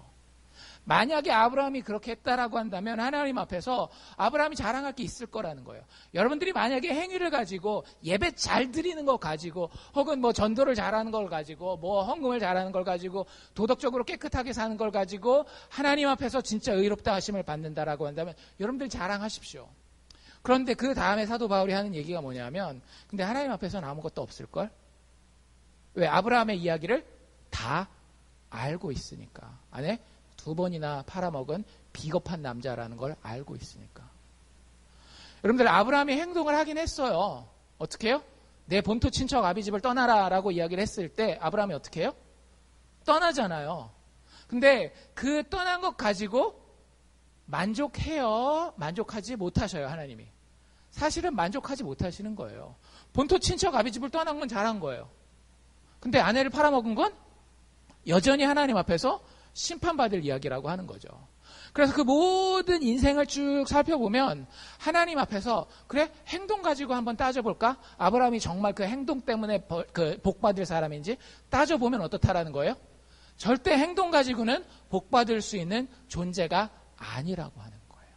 만약에 아브라함이 그렇게 했다라고 한다면 하나님 앞에서 아브라함이 자랑할 게 있을 거라는 거예요. 여러분들이 만약에 행위를 가지고 예배 잘 드리는 거 가지고 혹은 뭐 전도를 잘하는 걸 가지고 뭐 헌금을 잘하는 걸 가지고 도덕적으로 깨끗하게 사는 걸 가지고 하나님 앞에서 진짜 의롭다 하심을 받는다라고 한다면 여러분들 자랑하십시오. 그런데 그 다음에 사도 바울이 하는 얘기가 뭐냐면 근데 하나님 앞에서는 아무것도 없을걸? 왜? 아브라함의 이야기를 다 알고 있으니까. 안에 2번이나 팔아먹은 비겁한 남자라는 걸 알고 있으니까. 여러분들 아브라함이 행동을 하긴 했어요. 어떻게 해요? 내 본토 친척 아비집을 떠나라 라고 이야기를 했을 때 아브라함이 어떻게 해요? 떠나잖아요. 근데 그 떠난 것 가지고 만족해요? 만족하지 못하셔요, 하나님이. 사실은 만족하지 못하시는 거예요. 본토 친척 아비집을 떠난 건 잘한 거예요. 근데 아내를 팔아먹은 건 여전히 하나님 앞에서 심판받을 이야기라고 하는 거죠. 그래서 그 모든 인생을 쭉 살펴보면 하나님 앞에서 그래? 행동 가지고 한번 따져볼까? 아브라함이 정말 그 행동 때문에 복받을 사람인지 따져보면 어떻다라는 거예요? 절대 행동 가지고는 복받을 수 있는 존재가 아니라고 하는 거예요.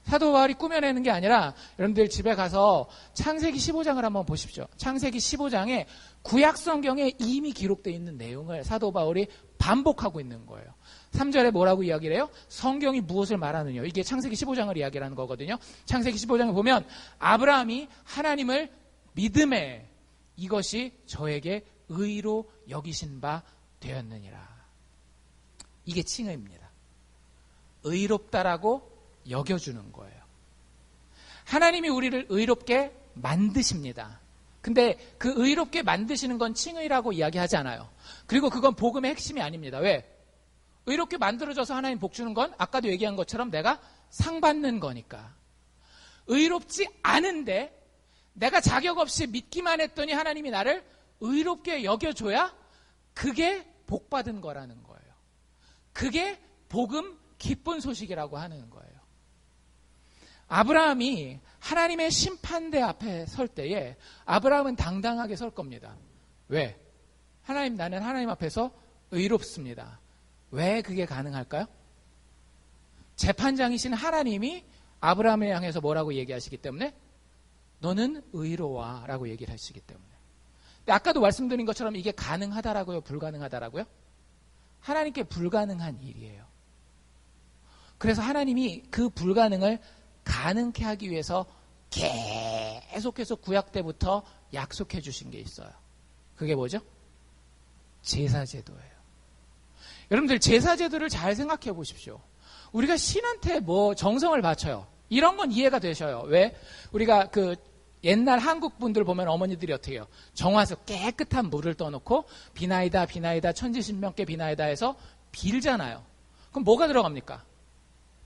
사도 바울이 꾸며내는 게 아니라 여러분들 집에 가서 창세기 15장을 한번 보십시오. 창세기 15장에 구약 성경에 이미 기록되어 있는 내용을 사도 바울이 반복하고 있는 거예요. 3절에 뭐라고 이야기를 해요? 성경이 무엇을 말하느냐. 이게 창세기 15장을 이야기하는 거거든요. 창세기 15장을 보면 아브라함이 하나님을 믿음에 이것이 저에게 의로 여기신 바 되었느니라. 이게 칭의입니다. 의롭다라고 여겨주는 거예요. 하나님이 우리를 의롭게 만드십니다. 근데 그 의롭게 만드시는 건 칭의라고 이야기하지 않아요. 그리고 그건 복음의 핵심이 아닙니다. 왜? 의롭게 만들어져서 하나님 복 주는 건 아까도 얘기한 것처럼 내가 상 받는 거니까. 의롭지 않은데 내가 자격 없이 믿기만 했더니 하나님이 나를 의롭게 여겨줘야 그게 복 받은 거라는 거예요. 그게 복음 기쁜 소식이라고 하는 거예요. 아브라함이 하나님의 심판대 앞에 설 때에 아브라함은 당당하게 설 겁니다. 왜? 하나님, 나는 하나님 앞에서 의롭습니다. 왜 그게 가능할까요? 재판장이신 하나님이 아브라함을 향해서 뭐라고 얘기하시기 때문에 너는 의로워 라고 얘기를 하시기 때문에. 근데 아까도 말씀드린 것처럼 이게 가능하다라고요? 불가능하다라고요? 하나님께 불가능한 일이에요. 그래서 하나님이 그 불가능을 가능케 하기 위해서 계속해서 구약 때부터 약속해 주신 게 있어요. 그게 뭐죠? 제사제도예요. 여러분들 제사제도를 잘 생각해 보십시오. 우리가 신한테 뭐 정성을 바쳐요. 이런 건 이해가 되셔요. 왜? 우리가 그 옛날 한국 분들 보면 어머니들이 어떻게 해요? 정화서 깨끗한 물을 떠놓고 비나이다 비나이다 천지신명께 비나이다 해서 빌잖아요. 그럼 뭐가 들어갑니까?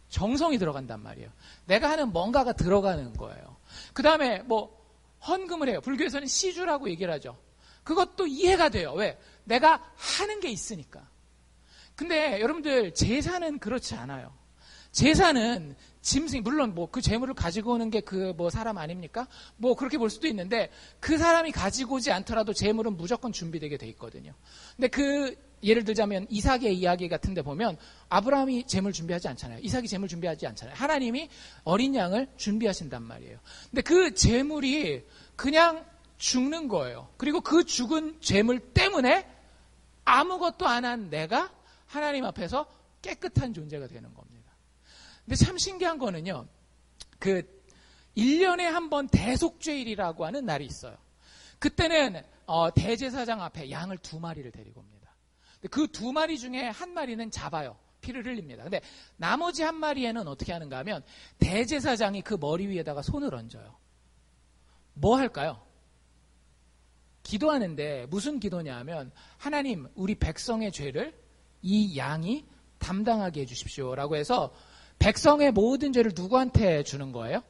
정성이 들어간단 말이에요. 내가 하는 뭔가가 들어가는 거예요. 그 다음에 뭐 헌금을 해요. 불교에서는 시주라고 얘기를 하죠. 그것도 이해가 돼요. 왜? 내가 하는 게 있으니까. 근데 여러분들 제사는 그렇지 않아요. 제사는 짐승, 물론 뭐 그 재물을 가지고 오는 게 그 뭐 사람 아닙니까? 뭐 그렇게 볼 수도 있는데 그 사람이 가지고 오지 않더라도 재물은 무조건 준비되게 돼 있거든요. 근데 그 예를 들자면 이삭의 이야기 같은 데 보면 아브라함이 재물 준비하지 않잖아요. 이삭이 재물 준비하지 않잖아요. 하나님이 어린 양을 준비하신단 말이에요. 근데 그 재물이 그냥 죽는 거예요. 그리고 그 죽은 재물 때문에 아무것도 안 한 내가 하나님 앞에서 깨끗한 존재가 되는 겁니다. 근데 참 신기한 거는요. 그 1년에 한 번 대속죄일이라고 하는 날이 있어요. 그때는 대제사장 앞에 양을 2마리를 데리고 옵니다. 그 2마리 중에 1마리는 잡아요. 피를 흘립니다. 근데 나머지 1마리에는 어떻게 하는가 하면 대제사장이 그 머리 위에다가 손을 얹어요. 뭐 할까요? 기도하는데 무슨 기도냐 하면 하나님 우리 백성의 죄를 이 양이 담당하게 해주십시오 라고 해서 백성의 모든 죄를 누구한테 주는 거예요?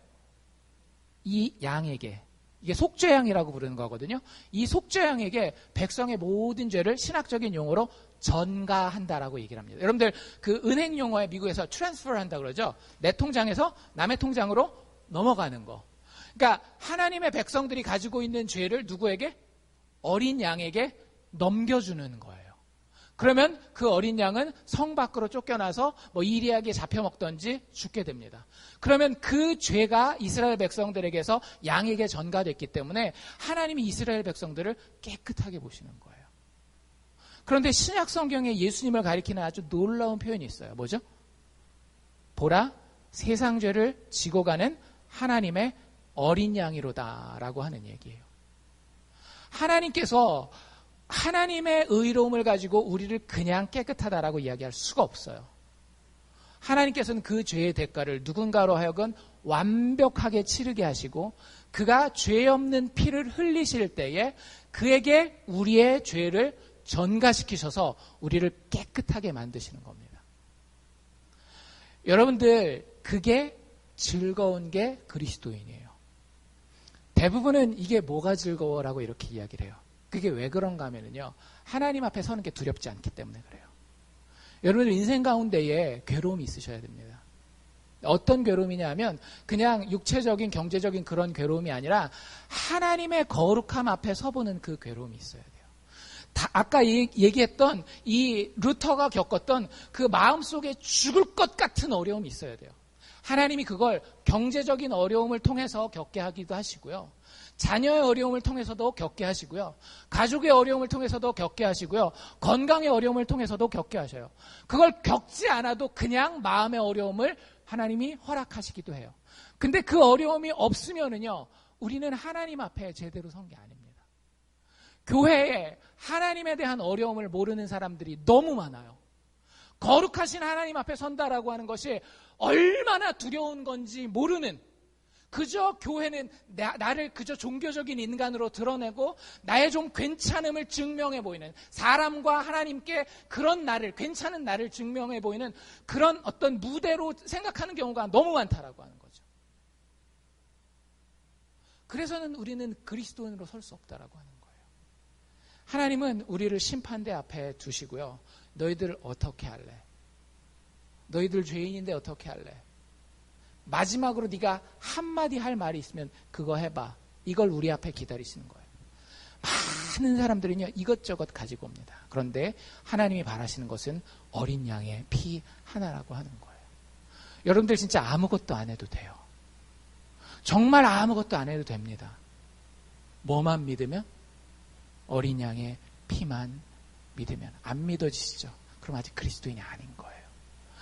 이 양에게. 이게 속죄양이라고 부르는 거거든요. 이 속죄양에게 백성의 모든 죄를 신학적인 용어로 전가한다라고 얘기를 합니다. 여러분들 그 은행 용어에 미국에서 트랜스퍼 한다 그러죠. 내 통장에서 남의 통장으로 넘어가는 거. 그러니까 하나님의 백성들이 가지고 있는 죄를 누구에게? 어린 양에게 넘겨주는 거예요. 그러면 그 어린 양은 성 밖으로 쫓겨나서 이리하게 잡혀먹던지 죽게 됩니다. 그러면 그 죄가 이스라엘 백성들에게서 양에게 전가됐기 때문에 하나님이 이스라엘 백성들을 깨끗하게 보시는 거예요. 그런데 신약 성경에 예수님을 가리키는 아주 놀라운 표현이 있어요. 뭐죠? 보라, 세상 죄를 지고 가는 하나님의 어린 양이로다라고 하는 얘기예요. 하나님께서 하나님의 의로움을 가지고 우리를 그냥 깨끗하다라고 이야기할 수가 없어요. 하나님께서는 그 죄의 대가를 누군가로 하여금 완벽하게 치르게 하시고 그가 죄 없는 피를 흘리실 때에 그에게 우리의 죄를 전가시키셔서 우리를 깨끗하게 만드시는 겁니다. 여러분들, 그게 즐거운 게 그리스도인이에요. 대부분은 이게 뭐가 즐거워라고 이렇게 이야기를 해요. 그게 왜 그런가 하면요, 하나님 앞에 서는 게 두렵지 않기 때문에 그래요. 여러분들 인생 가운데에 괴로움이 있으셔야 됩니다. 어떤 괴로움이냐 하면 그냥 육체적인 경제적인 그런 괴로움이 아니라 하나님의 거룩함 앞에 서보는 그 괴로움이 있어야 돼요. 아까 얘기했던 이 루터가 겪었던 그 마음속에 죽을 것 같은 어려움이 있어야 돼요. 하나님이 그걸 경제적인 어려움을 통해서 겪게 하기도 하시고요. 자녀의 어려움을 통해서도 겪게 하시고요. 가족의 어려움을 통해서도 겪게 하시고요. 건강의 어려움을 통해서도 겪게 하셔요. 그걸 겪지 않아도 그냥 마음의 어려움을 하나님이 허락하시기도 해요. 근데 그 어려움이 없으면은요, 우리는 하나님 앞에 제대로 선 게 아닙니다. 교회에 하나님에 대한 어려움을 모르는 사람들이 너무 많아요. 거룩하신 하나님 앞에 선다라고 하는 것이 얼마나 두려운 건지 모르는, 그저 교회는 나를 그저 종교적인 인간으로 드러내고 나의 좀 괜찮음을 증명해 보이는, 사람과 하나님께 그런 나를, 괜찮은 나를 증명해 보이는 그런 어떤 무대로 생각하는 경우가 너무 많다라고 하는 거죠. 그래서는 우리는 그리스도인으로 설 수 없다라고 하는 거예요. 하나님은 우리를 심판대 앞에 두시고요. 너희들 어떻게 할래? 너희들 죄인인데 어떻게 할래? 마지막으로 네가 한마디 할 말이 있으면 그거 해봐. 이걸 우리 앞에 기다리시는 거예요. 많은 사람들은요, 이것저것 가지고 옵니다. 그런데 하나님이 바라시는 것은 어린 양의 피 하나라고 하는 거예요. 여러분들 진짜 아무것도 안 해도 돼요. 정말 아무것도 안 해도 됩니다. 뭐만 믿으면? 어린 양의 피만 믿으면. 안 믿어지시죠? 그럼 아직 그리스도인이 아닌 거예요.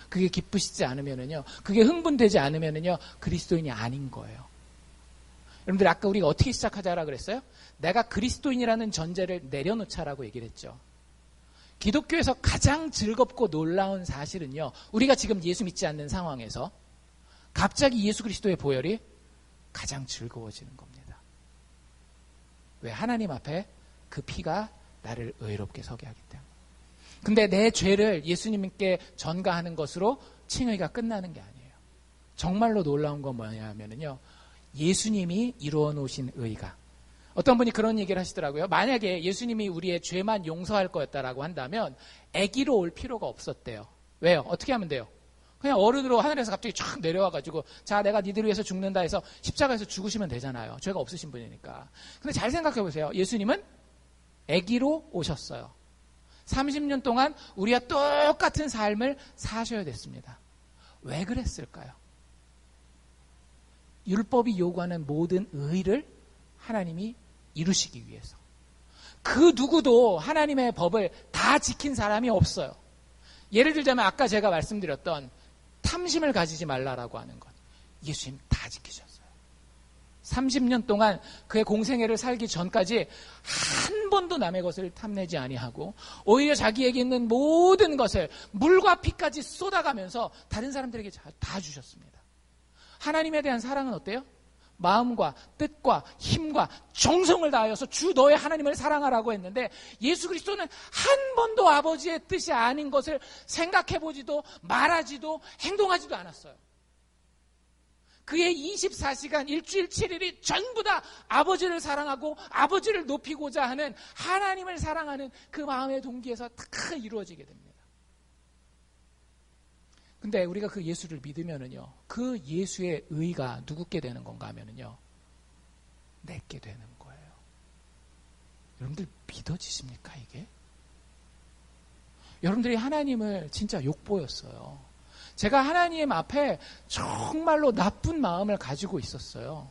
그게 기쁘시지 않으면은요, 그게 흥분되지 않으면은요, 그리스도인이 아닌 거예요. 여러분들, 아까 우리가 어떻게 시작하자라 그랬어요? 내가 그리스도인이라는 전제를 내려놓자라고 얘기를 했죠. 기독교에서 가장 즐겁고 놀라운 사실은요, 우리가 지금 예수 믿지 않는 상황에서 갑자기 예수 그리스도의 보혈이 가장 즐거워지는 겁니다. 왜? 하나님 앞에 그 피가 나를 의롭게 서게 하기 때문에. 근데 내 죄를 예수님께 전가하는 것으로 칭의가 끝나는 게 아니에요. 정말로 놀라운 건 뭐냐면요, 예수님이 이루어 놓으신 의가. 어떤 분이 그런 얘기를 하시더라고요. 만약에 예수님이 우리의 죄만 용서할 거였다라고 한다면 아기로 올 필요가 없었대요. 왜요? 어떻게 하면 돼요? 그냥 어른으로 하늘에서 갑자기 쫙 내려와가지고, 자, 내가 니들 위해서 죽는다 해서 십자가에서 죽으시면 되잖아요. 죄가 없으신 분이니까. 근데 잘 생각해 보세요. 예수님은 아기로 오셨어요. 30년 동안 우리와 똑같은 삶을 사셔야 됐습니다. 왜 그랬을까요? 율법이 요구하는 모든 의를 하나님이 이루시기 위해서. 그 누구도 하나님의 법을 다 지킨 사람이 없어요. 예를 들자면 아까 제가 말씀드렸던 탐심을 가지지 말라라고 하는 것. 예수님 다 지키셨어요. 30년 동안 그의 공생애를 살기 전까지 한 번도 남의 것을 탐내지 아니하고 오히려 자기에게 있는 모든 것을 물과 피까지 쏟아가면서 다른 사람들에게 다 주셨습니다. 하나님에 대한 사랑은 어때요? 마음과 뜻과 힘과 정성을 다하여서 주 너의 하나님을 사랑하라고 했는데, 예수 그리스도는 한 번도 아버지의 뜻이 아닌 것을 생각해보지도 말하지도 행동하지도 않았어요. 그의 24시간 일주일 7일이 전부 다 아버지를 사랑하고 아버지를 높이고자 하는 하나님을 사랑하는 그 마음의 동기에서 다 이루어지게 됩니다. 근데 우리가 그 예수를 믿으면은요, 그 예수의 의가 누구께 되는 건가 하면은요, 내게 되는 거예요. 여러분들 믿어지십니까, 이게? 여러분들이 하나님을 진짜 욕보였어요. 제가 하나님 앞에 정말로 나쁜 마음을 가지고 있었어요.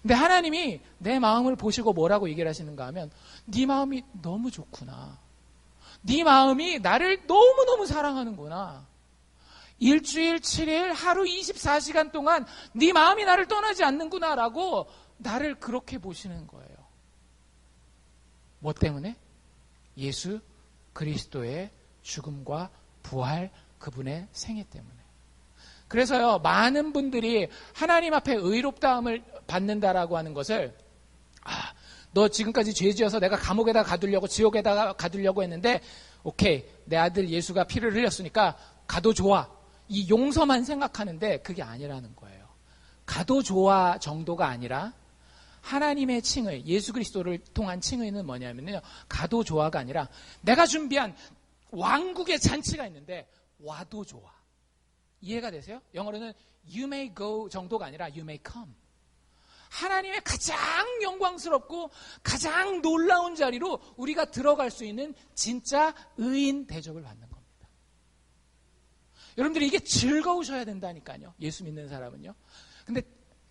근데 하나님이 내 마음을 보시고 뭐라고 얘기를 하시는가 하면, 네 마음이 너무 좋구나. 네 마음이 나를 너무너무 사랑하는구나. 일주일 7일 하루 24시간 동안 네 마음이 나를 떠나지 않는구나라고 나를 그렇게 보시는 거예요. 뭐 때문에? 예수 그리스도의 죽음과 부활, 그분의 생애 때문에. 그래서요, 많은 분들이 하나님 앞에 의롭다함을 받는다라고 하는 것을, 너 지금까지 죄 지어서 내가 감옥에다 가두려고, 지옥에다가 가두려고 했는데, 오케이, 내 아들 예수가 피를 흘렸으니까 가도 좋아. 이 용서만 생각하는데 그게 아니라는 거예요. 가도 좋아 정도가 아니라 하나님의 칭의, 예수 그리스도를 통한 칭의는 뭐냐면요, 가도 좋아가 아니라 내가 준비한 왕국의 잔치가 있는데 와도 좋아. 이해가 되세요? 영어로는 you may go 정도가 아니라 you may come. 하나님의 가장 영광스럽고 가장 놀라운 자리로 우리가 들어갈 수 있는 진짜 의인 대접을 받는 겁니다. 여러분들이 이게 즐거우셔야 된다니까요. 예수 믿는 사람은요. 근데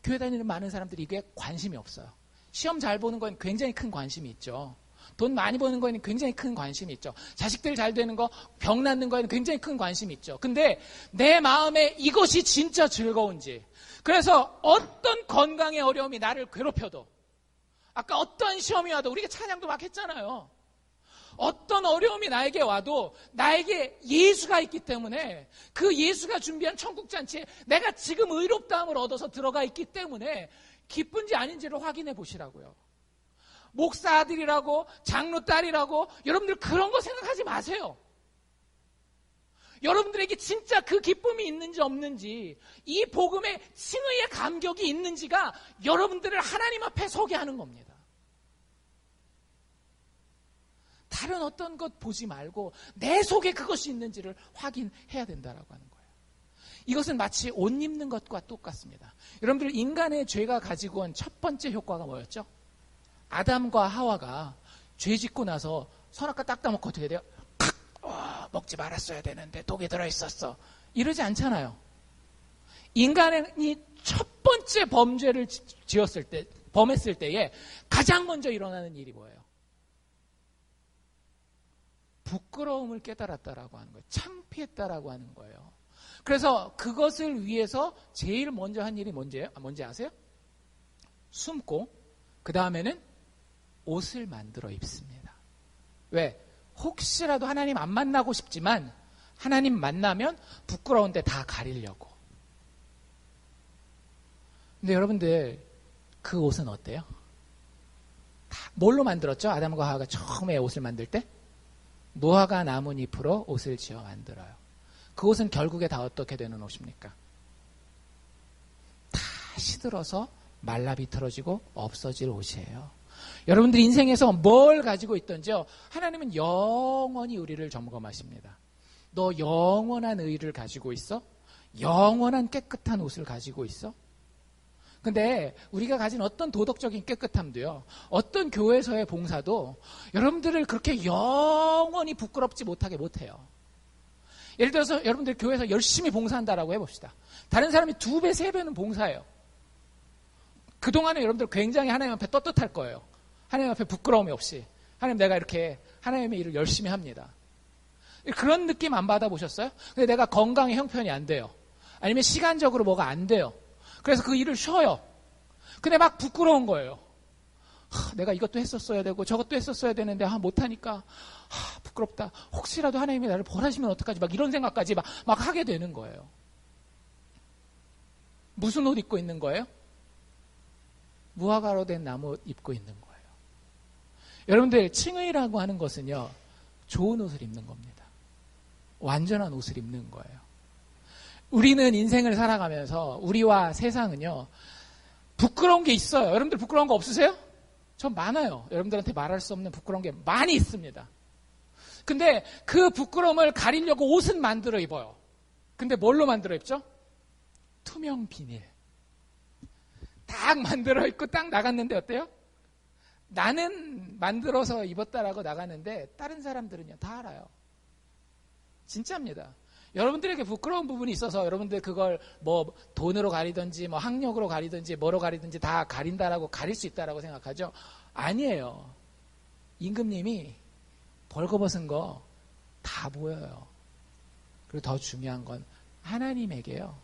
교회 다니는 많은 사람들이 이게 관심이 없어요. 시험 잘 보는 건 굉장히 큰 관심이 있죠. 돈 많이 버는 거에는 굉장히 큰 관심이 있죠. 자식들 잘 되는 거, 병 낫는 거에는 굉장히 큰 관심이 있죠. 근데 내 마음에 이것이 진짜 즐거운지, 그래서 어떤 건강의 어려움이 나를 괴롭혀도, 아까 어떤 시험이 와도, 우리가 찬양도 막 했잖아요. 어떤 어려움이 나에게 와도 나에게 예수가 있기 때문에, 그 예수가 준비한 천국잔치에 내가 지금 의롭다함을 얻어서 들어가 있기 때문에 기쁜지 아닌지를 확인해 보시라고요. 목사 아들이라고, 장로 딸이라고, 여러분들 그런 거 생각하지 마세요. 여러분들에게 진짜 그 기쁨이 있는지 없는지, 이 복음의 칭의의 감격이 있는지가 여러분들을 하나님 앞에 서게 하는 겁니다. 다른 어떤 것 보지 말고 내 속에 그것이 있는지를 확인해야 된다라고 하는 거예요. 이것은 마치 옷 입는 것과 똑같습니다. 여러분들, 인간의 죄가 가지고 온 첫 번째 효과가 뭐였죠? 아담과 하와가 죄 짓고 나서 선악과 딱 따먹고 어떻게 돼요? 먹지 말았어야 되는데 독이 들어있었어. 이러지 않잖아요. 인간이 첫 번째 범죄를 지었을 때, 범했을 때에 가장 먼저 일어나는 일이 뭐예요? 부끄러움을 깨달았다라고 하는 거예요. 창피했다라고 하는 거예요. 그래서 그것을 위해서 제일 먼저 한 일이 뭔지 아세요? 숨고 그 다음에는 옷을 만들어 입습니다. 왜? 혹시라도 하나님 안 만나고 싶지만 하나님 만나면 부끄러운데 다 가리려고. 근데 여러분들, 그 옷은 어때요? 다 뭘로 만들었죠? 아담과 하와가 처음에 옷을 만들 때? 무화과 나뭇잎으로 옷을 지어 만들어요. 그 옷은 결국에 다 어떻게 되는 옷입니까? 다 시들어서 말라 비틀어지고 없어질 옷이에요. 여러분들 인생에서 뭘 가지고 있던지요, 하나님은 영원히 우리를 점검하십니다. 너 영원한 의를 가지고 있어? 영원한 깨끗한 옷을 가지고 있어? 근데 우리가 가진 어떤 도덕적인 깨끗함도요, 어떤 교회에서의 봉사도 여러분들을 그렇게 영원히 부끄럽지 못하게 못해요. 예를 들어서 여러분들 교회에서 열심히 봉사한다라고 해봅시다. 다른 사람이 2배, 3배는 봉사해요. 그동안에 여러분들 굉장히 하나님 앞에 떳떳할 거예요. 하나님 앞에 부끄러움이 없이, 하나님, 내가 이렇게 하나님의 일을 열심히 합니다. 그런 느낌 안 받아보셨어요? 근데 내가 건강에 형편이 안 돼요. 아니면 시간적으로 뭐가 안 돼요. 그래서 그 일을 쉬어요. 근데 막 부끄러운 거예요. 내가 이것도 했었어야 되고 저것도 했었어야 되는데 못하니까 부끄럽다. 혹시라도 하나님이 나를 벌하시면 어떡하지? 막 이런 생각까지 막 하게 되는 거예요. 무슨 옷 입고 있는 거예요? 무화과로 된 나무 입고 있는 거예요. 여러분들, 칭의라고 하는 것은요, 좋은 옷을 입는 겁니다. 완전한 옷을 입는 거예요. 우리는 인생을 살아가면서 우리와 세상은요, 부끄러운 게 있어요. 여러분들 부끄러운 거 없으세요? 전 많아요. 여러분들한테 말할 수 없는 부끄러운 게 많이 있습니다. 근데 그 부끄러움을 가리려고 옷은 만들어 입어요. 근데 뭘로 만들어 입죠? 투명 비닐. 딱 만들어 입고 딱 나갔는데 어때요? 나는 만들어서 입었다라고 나가는데 다른 사람들은요, 다 알아요. 진짜입니다. 여러분들에게 부끄러운 부분이 있어서 여러분들 그걸 뭐 돈으로 가리든지 뭐 학력으로 가리든지 뭐로 가리든지 다 가린다라고 가릴 수 있다라고 생각하죠? 아니에요. 임금님이 벌거벗은 거 다 보여요. 그리고 더 중요한 건 하나님에게요,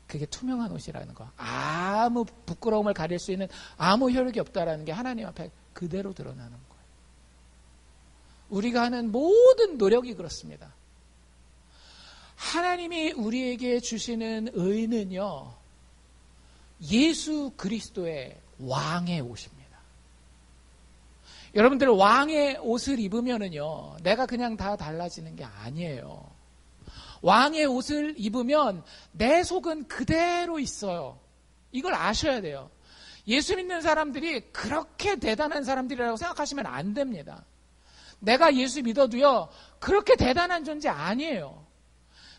그게 투명한 옷이라는 거, 아무 부끄러움을 가릴 수 있는 아무 혈육이 없다라는 게 하나님 앞에 그대로 드러나는 거예요. 우리가 하는 모든 노력이 그렇습니다. 하나님이 우리에게 주시는 의는요, 예수 그리스도의 왕의 옷입니다. 여러분들 왕의 옷을 입으면은요, 내가 그냥 다 달라지는 게 아니에요. 왕의 옷을 입으면 내 속은 그대로 있어요. 이걸 아셔야 돼요. 예수 믿는 사람들이 그렇게 대단한 사람들이라고 생각하시면 안 됩니다. 내가 예수 믿어도요, 그렇게 대단한 존재 아니에요.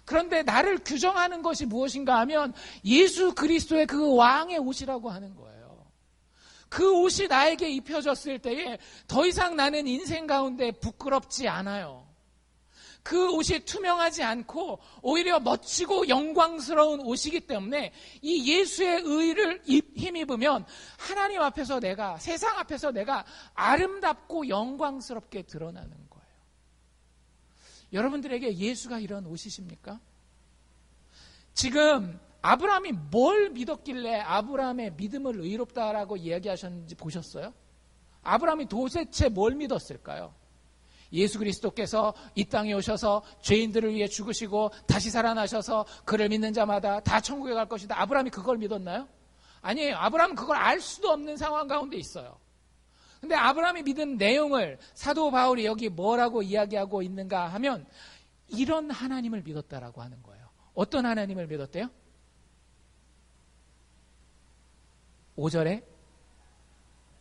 그런데 나를 규정하는 것이 무엇인가 하면 예수 그리스도의 그 왕의 옷이라고 하는 거예요. 그 옷이 나에게 입혀졌을 때에 더 이상 나는 인생 가운데 부끄럽지 않아요. 그 옷이 투명하지 않고 오히려 멋지고 영광스러운 옷이기 때문에 이 예수의 의를 힘입으면 하나님 앞에서 내가, 세상 앞에서 내가 아름답고 영광스럽게 드러나는 거예요. 여러분들에게 예수가 이런 옷이십니까? 지금 아브라함이 뭘 믿었길래 아브라함의 믿음을 의롭다라고 이야기하셨는지 보셨어요? 아브라함이 도대체 뭘 믿었을까요? 예수 그리스도께서 이 땅에 오셔서 죄인들을 위해 죽으시고 다시 살아나셔서 그를 믿는 자마다 다 천국에 갈 것이다. 아브라함이 그걸 믿었나요? 아니에요. 아브라함은 그걸 알 수도 없는 상황 가운데 있어요. 근데 아브라함이 믿은 내용을 사도 바울이 여기 뭐라고 이야기하고 있는가 하면 이런 하나님을 믿었다라고 하는 거예요. 어떤 하나님을 믿었대요? 5절에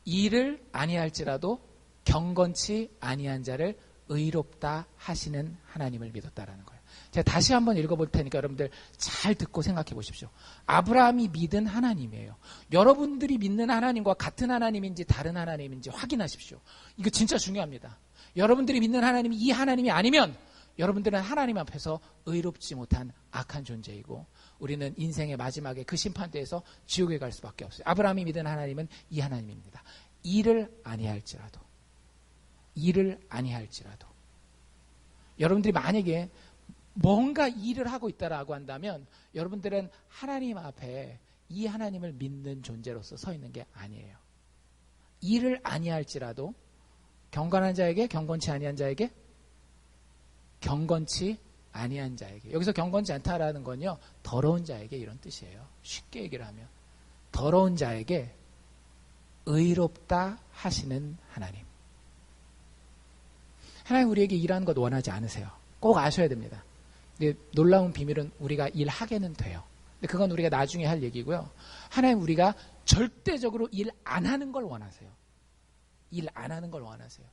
일을 아니할지라도 경건치 아니한 자를 의롭다 하시는 하나님을 믿었다라는 거예요. 제가 다시 한번 읽어볼 테니까 여러분들 잘 듣고 생각해 보십시오. 아브라함이 믿은 하나님이에요. 여러분들이 믿는 하나님과 같은 하나님인지 다른 하나님인지 확인하십시오. 이거 진짜 중요합니다. 여러분들이 믿는 하나님이 이 하나님이 아니면 여러분들은 하나님 앞에서 의롭지 못한 악한 존재이고 우리는 인생의 마지막에 그 심판대에서 지옥에 갈 수밖에 없어요. 아브라함이 믿은 하나님은 이 하나님입니다. 일을 아니할지라도 여러분들이 만약에 뭔가 일을 하고 있다라고 한다면 여러분들은 하나님 앞에 이 하나님을 믿는 존재로서 서 있는 게 아니에요. 일을 아니할지라도 경건한 자에게, 경건치 아니한 자에게, 경건치 아니한 자에게. 여기서 경건치 않다라는 건요, 더러운 자에게 이런 뜻이에요. 쉽게 얘기를 하면 더러운 자에게 의롭다 하시는 하나님. 하나님 우리에게 일하는 것 원하지 않으세요. 꼭 아셔야 됩니다. 근데 놀라운 비밀은 우리가 일하게는 돼요. 근데 그건 우리가 나중에 할 얘기고요. 하나님 우리가 절대적으로 일 안 하는 걸 원하세요. 일 안 하는 걸 원하세요.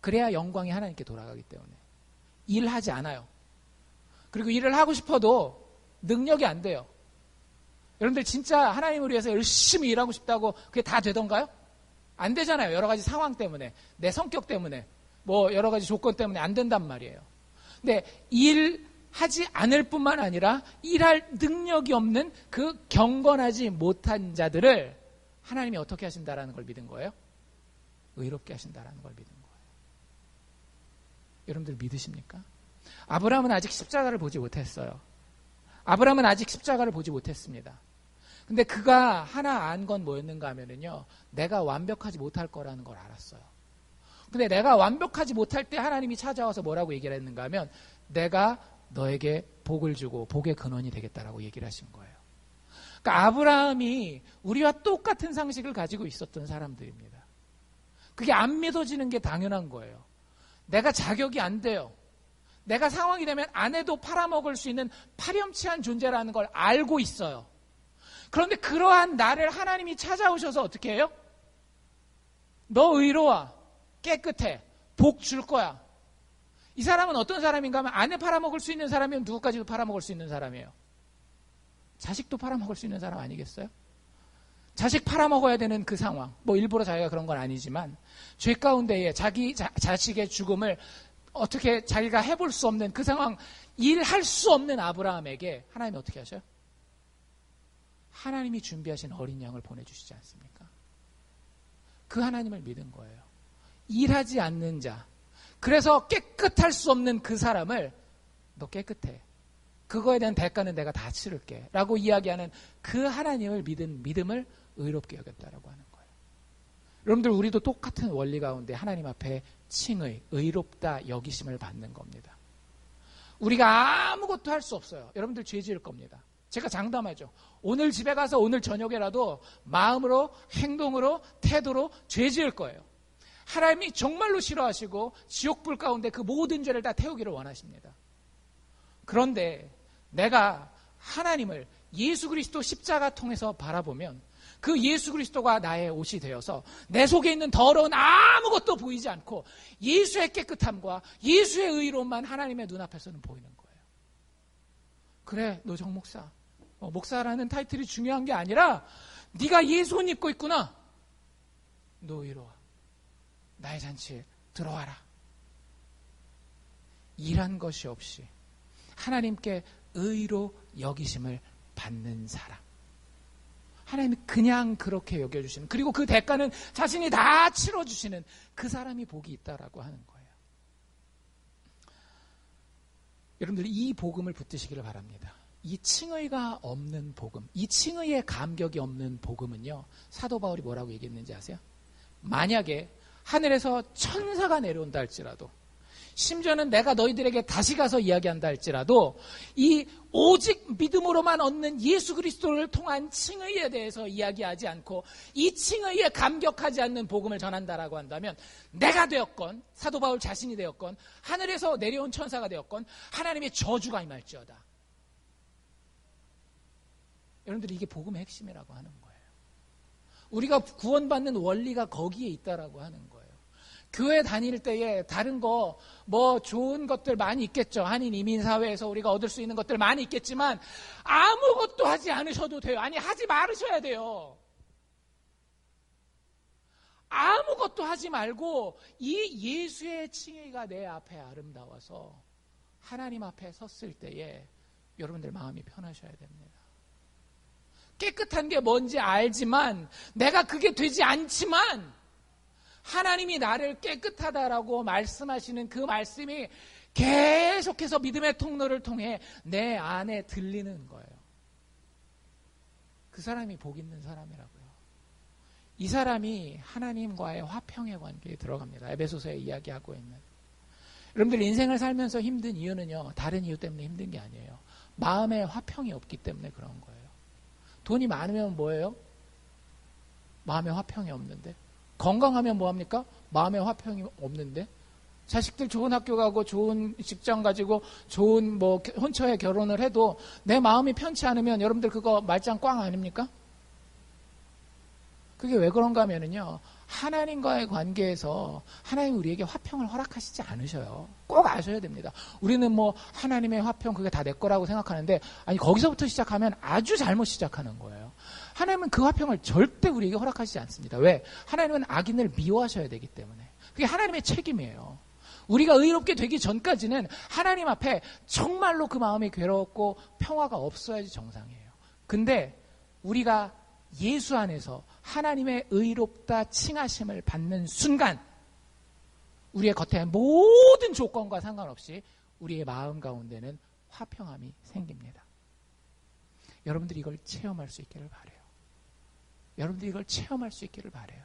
그래야 영광이 하나님께 돌아가기 때문에. 일하지 않아요. 그리고 일을 하고 싶어도 능력이 안 돼요. 여러분들 진짜 하나님을 위해서 열심히 일하고 싶다고 그게 다 되던가요? 안 되잖아요. 여러 가지 상황 때문에, 내 성격 때문에, 뭐 여러 가지 조건 때문에 안 된단 말이에요. 근데 일하지 않을 뿐만 아니라 일할 능력이 없는 그 경건하지 못한 자들을 하나님이 어떻게 하신다라는 걸 믿은 거예요? 의롭게 하신다라는 걸 믿은 거예요. 여러분들 믿으십니까? 아브라함은 아직 십자가를 보지 못했어요. 아브라함은 아직 십자가를 보지 못했습니다. 근데 그가 하나 안 건 뭐였는가 하면은요, 내가 완벽하지 못할 거라는 걸 알았어요. 근데 내가 완벽하지 못할 때 하나님이 찾아와서 뭐라고 얘기를 했는가 하면 내가 너에게 복을 주고 복의 근원이 되겠다라고 얘기를 하신 거예요. 그러니까 아브라함이 우리와 똑같은 상식을 가지고 있었던 사람들입니다. 그게 안 믿어지는 게 당연한 거예요. 내가 자격이 안 돼요. 내가 상황이 되면 아내도 팔아먹을 수 있는 파렴치한 존재라는 걸 알고 있어요. 그런데 그러한 나를 하나님이 찾아오셔서 어떻게 해요? 너 의로워, 깨끗해, 복 줄 거야. 이 사람은 어떤 사람인가 하면 아내 팔아먹을 수 있는 사람이면 누구까지도 팔아먹을 수 있는 사람이에요. 자식도 팔아먹을 수 있는 사람 아니겠어요? 자식 팔아먹어야 되는 그 상황, 뭐 일부러 자기가 그런 건 아니지만 죄 가운데에 자식의 죽음을 어떻게 자기가 해볼 수 없는 그 상황, 일할 수 없는 아브라함에게 하나님이 어떻게 하셔요? 하나님이 준비하신 어린 양을 보내주시지 않습니까? 그 하나님을 믿은 거예요. 일하지 않는 자, 그래서 깨끗할 수 없는 그 사람을 너 깨끗해, 그거에 대한 대가는 내가 다 치를게 라고 이야기하는 그 하나님을 믿은 믿음을 의롭게 여겼다라고 하는 거예요. 여러분들, 우리도 똑같은 원리 가운데 하나님 앞에 칭의, 의롭다 여기심을 받는 겁니다. 우리가 아무것도 할 수 없어요. 여러분들 죄 지을 겁니다. 제가 장담하죠. 오늘 집에 가서 오늘 저녁에라도 마음으로, 행동으로, 태도로 죄 지을 거예요. 하나님이 정말로 싫어하시고 지옥불 가운데 그 모든 죄를 다 태우기를 원하십니다. 그런데 내가 하나님을 예수 그리스도 십자가 통해서 바라보면 그 예수 그리스도가 나의 옷이 되어서 내 속에 있는 더러운 아무것도 보이지 않고 예수의 깨끗함과 예수의 의로움만 하나님의 눈앞에서는 보이는 거예요. 그래, 너 정 목사, 목사라는 타이틀이 중요한 게 아니라 네가 예수 옷 입고 있구나. 너 의로워. 나의 잔치에 들어와라. 일한 것이 없이 하나님께 의로 여기심을 받는 사람. 하나님이 그냥 그렇게 여겨주시는, 그리고 그 대가는 자신이 다 치러주시는 그 사람이 복이 있다라고 하는 거예요. 여러분들, 이 복음을 붙드시기를 바랍니다. 이 칭의가 없는 복음, 이 칭의의 감격이 없는 복음은요, 사도 바울이 뭐라고 얘기했는지 아세요? 만약에 하늘에서 천사가 내려온다 할지라도, 심지어는 내가 너희들에게 다시 가서 이야기한다 할지라도 이 오직 믿음으로만 얻는 예수 그리스도를 통한 칭의에 대해서 이야기하지 않고 이 칭의에 감격하지 않는 복음을 전한다라고 한다면, 내가 되었건 사도 바울 자신이 되었건 하늘에서 내려온 천사가 되었건 하나님의 저주가 임할지어다. 여러분들, 이게 복음의 핵심이라고 하는 거예요. 우리가 구원받는 원리가 거기에 있다라고 하는 거예요. 교회 다닐 때에 다른 거 뭐 좋은 것들 많이 있겠죠. 한인 이민 사회에서 우리가 얻을 수 있는 것들 많이 있겠지만 아무것도 하지 않으셔도 돼요. 아니, 하지 말으셔야 돼요. 아무것도 하지 말고 이 예수의 칭의가 내 앞에 아름다워서 하나님 앞에 섰을 때에 여러분들 마음이 편하셔야 됩니다. 깨끗한 게 뭔지 알지만, 내가 그게 되지 않지만 하나님이 나를 깨끗하다라고 말씀하시는 그 말씀이 계속해서 믿음의 통로를 통해 내 안에 들리는 거예요. 그 사람이 복 있는 사람이라고요. 이 사람이 하나님과의 화평의 관계에 들어갑니다. 에베소서에 이야기하고 있는. 여러분들, 인생을 살면서 힘든 이유는요, 다른 이유 때문에 힘든 게 아니에요. 마음에 화평이 없기 때문에 그런 거예요. 돈이 많으면 뭐예요? 마음에 화평이 없는데. 건강하면 뭐합니까? 마음에 화평이 없는데. 자식들 좋은 학교 가고 좋은 직장 가지고 좋은 뭐 혼처에 결혼을 해도 내 마음이 편치 않으면 여러분들 그거 말짱 꽝 아닙니까? 그게 왜 그런가 하면은요, 하나님과의 관계에서 하나님 우리에게 화평을 허락하시지 않으셔요. 꼭 아셔야 됩니다. 우리는 뭐 하나님의 화평 그게 다 내 거라고 생각하는데, 아니, 거기서부터 시작하면 아주 잘못 시작하는 거예요. 하나님은 그 화평을 절대 우리에게 허락하시지 않습니다. 왜? 하나님은 악인을 미워하셔야 되기 때문에. 그게 하나님의 책임이에요. 우리가 의롭게 되기 전까지는 하나님 앞에 정말로 그 마음이 괴롭고 평화가 없어야지 정상이에요. 근데 우리가 예수 안에서 하나님의 의롭다 칭하심을 받는 순간, 우리의 겉에 모든 조건과 상관없이 우리의 마음 가운데는 화평함이 생깁니다. 여러분들이 이걸 체험할 수 있기를 바라요. 여러분들이 이걸 체험할 수 있기를 바라요.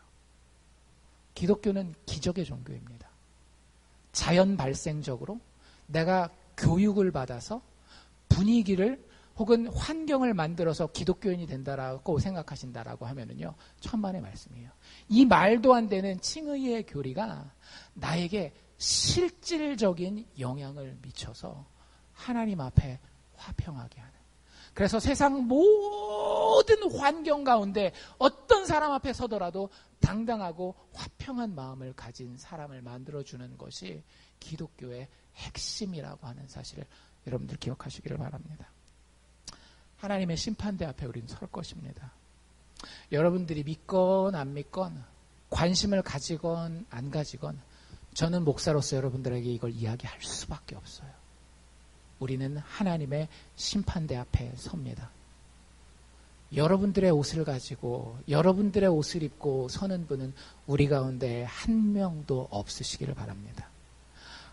기독교는 기적의 종교입니다. 자연 발생적으로 내가 교육을 받아서 분위기를 혹은 환경을 만들어서 기독교인이 된다라고 생각하신다라고 하면은요, 천만의 말씀이에요. 이 말도 안 되는 칭의의 교리가 나에게 실질적인 영향을 미쳐서 하나님 앞에 화평하게 하는. 그래서 세상 모든 환경 가운데 어떤 사람 앞에 서더라도 당당하고 화평한 마음을 가진 사람을 만들어주는 것이 기독교의 핵심이라고 하는 사실을 여러분들 기억하시기를 바랍니다. 하나님의 심판대 앞에 우리는 설 것입니다. 여러분들이 믿건 안 믿건, 관심을 가지건 안 가지건, 저는 목사로서 여러분들에게 이걸 이야기할 수밖에 없어요. 우리는 하나님의 심판대 앞에 섭니다. 여러분들의 옷을 가지고, 여러분들의 옷을 입고 서는 분은 우리 가운데 한 명도 없으시기를 바랍니다.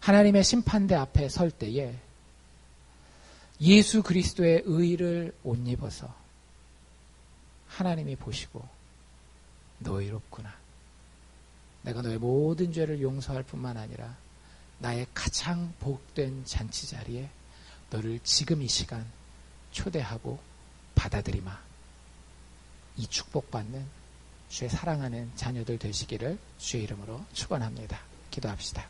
하나님의 심판대 앞에 설 때에 예수 그리스도의 의를 옷 입어서 하나님이 보시고, 너 의롭구나. 내가 너의 모든 죄를 용서할 뿐만 아니라 나의 가장 복된 잔치 자리에 너를 지금 이 시간 초대하고 받아들이마. 이 축복받는 주의 사랑하는 자녀들 되시기를 주의 이름으로 축원합니다. 기도합시다.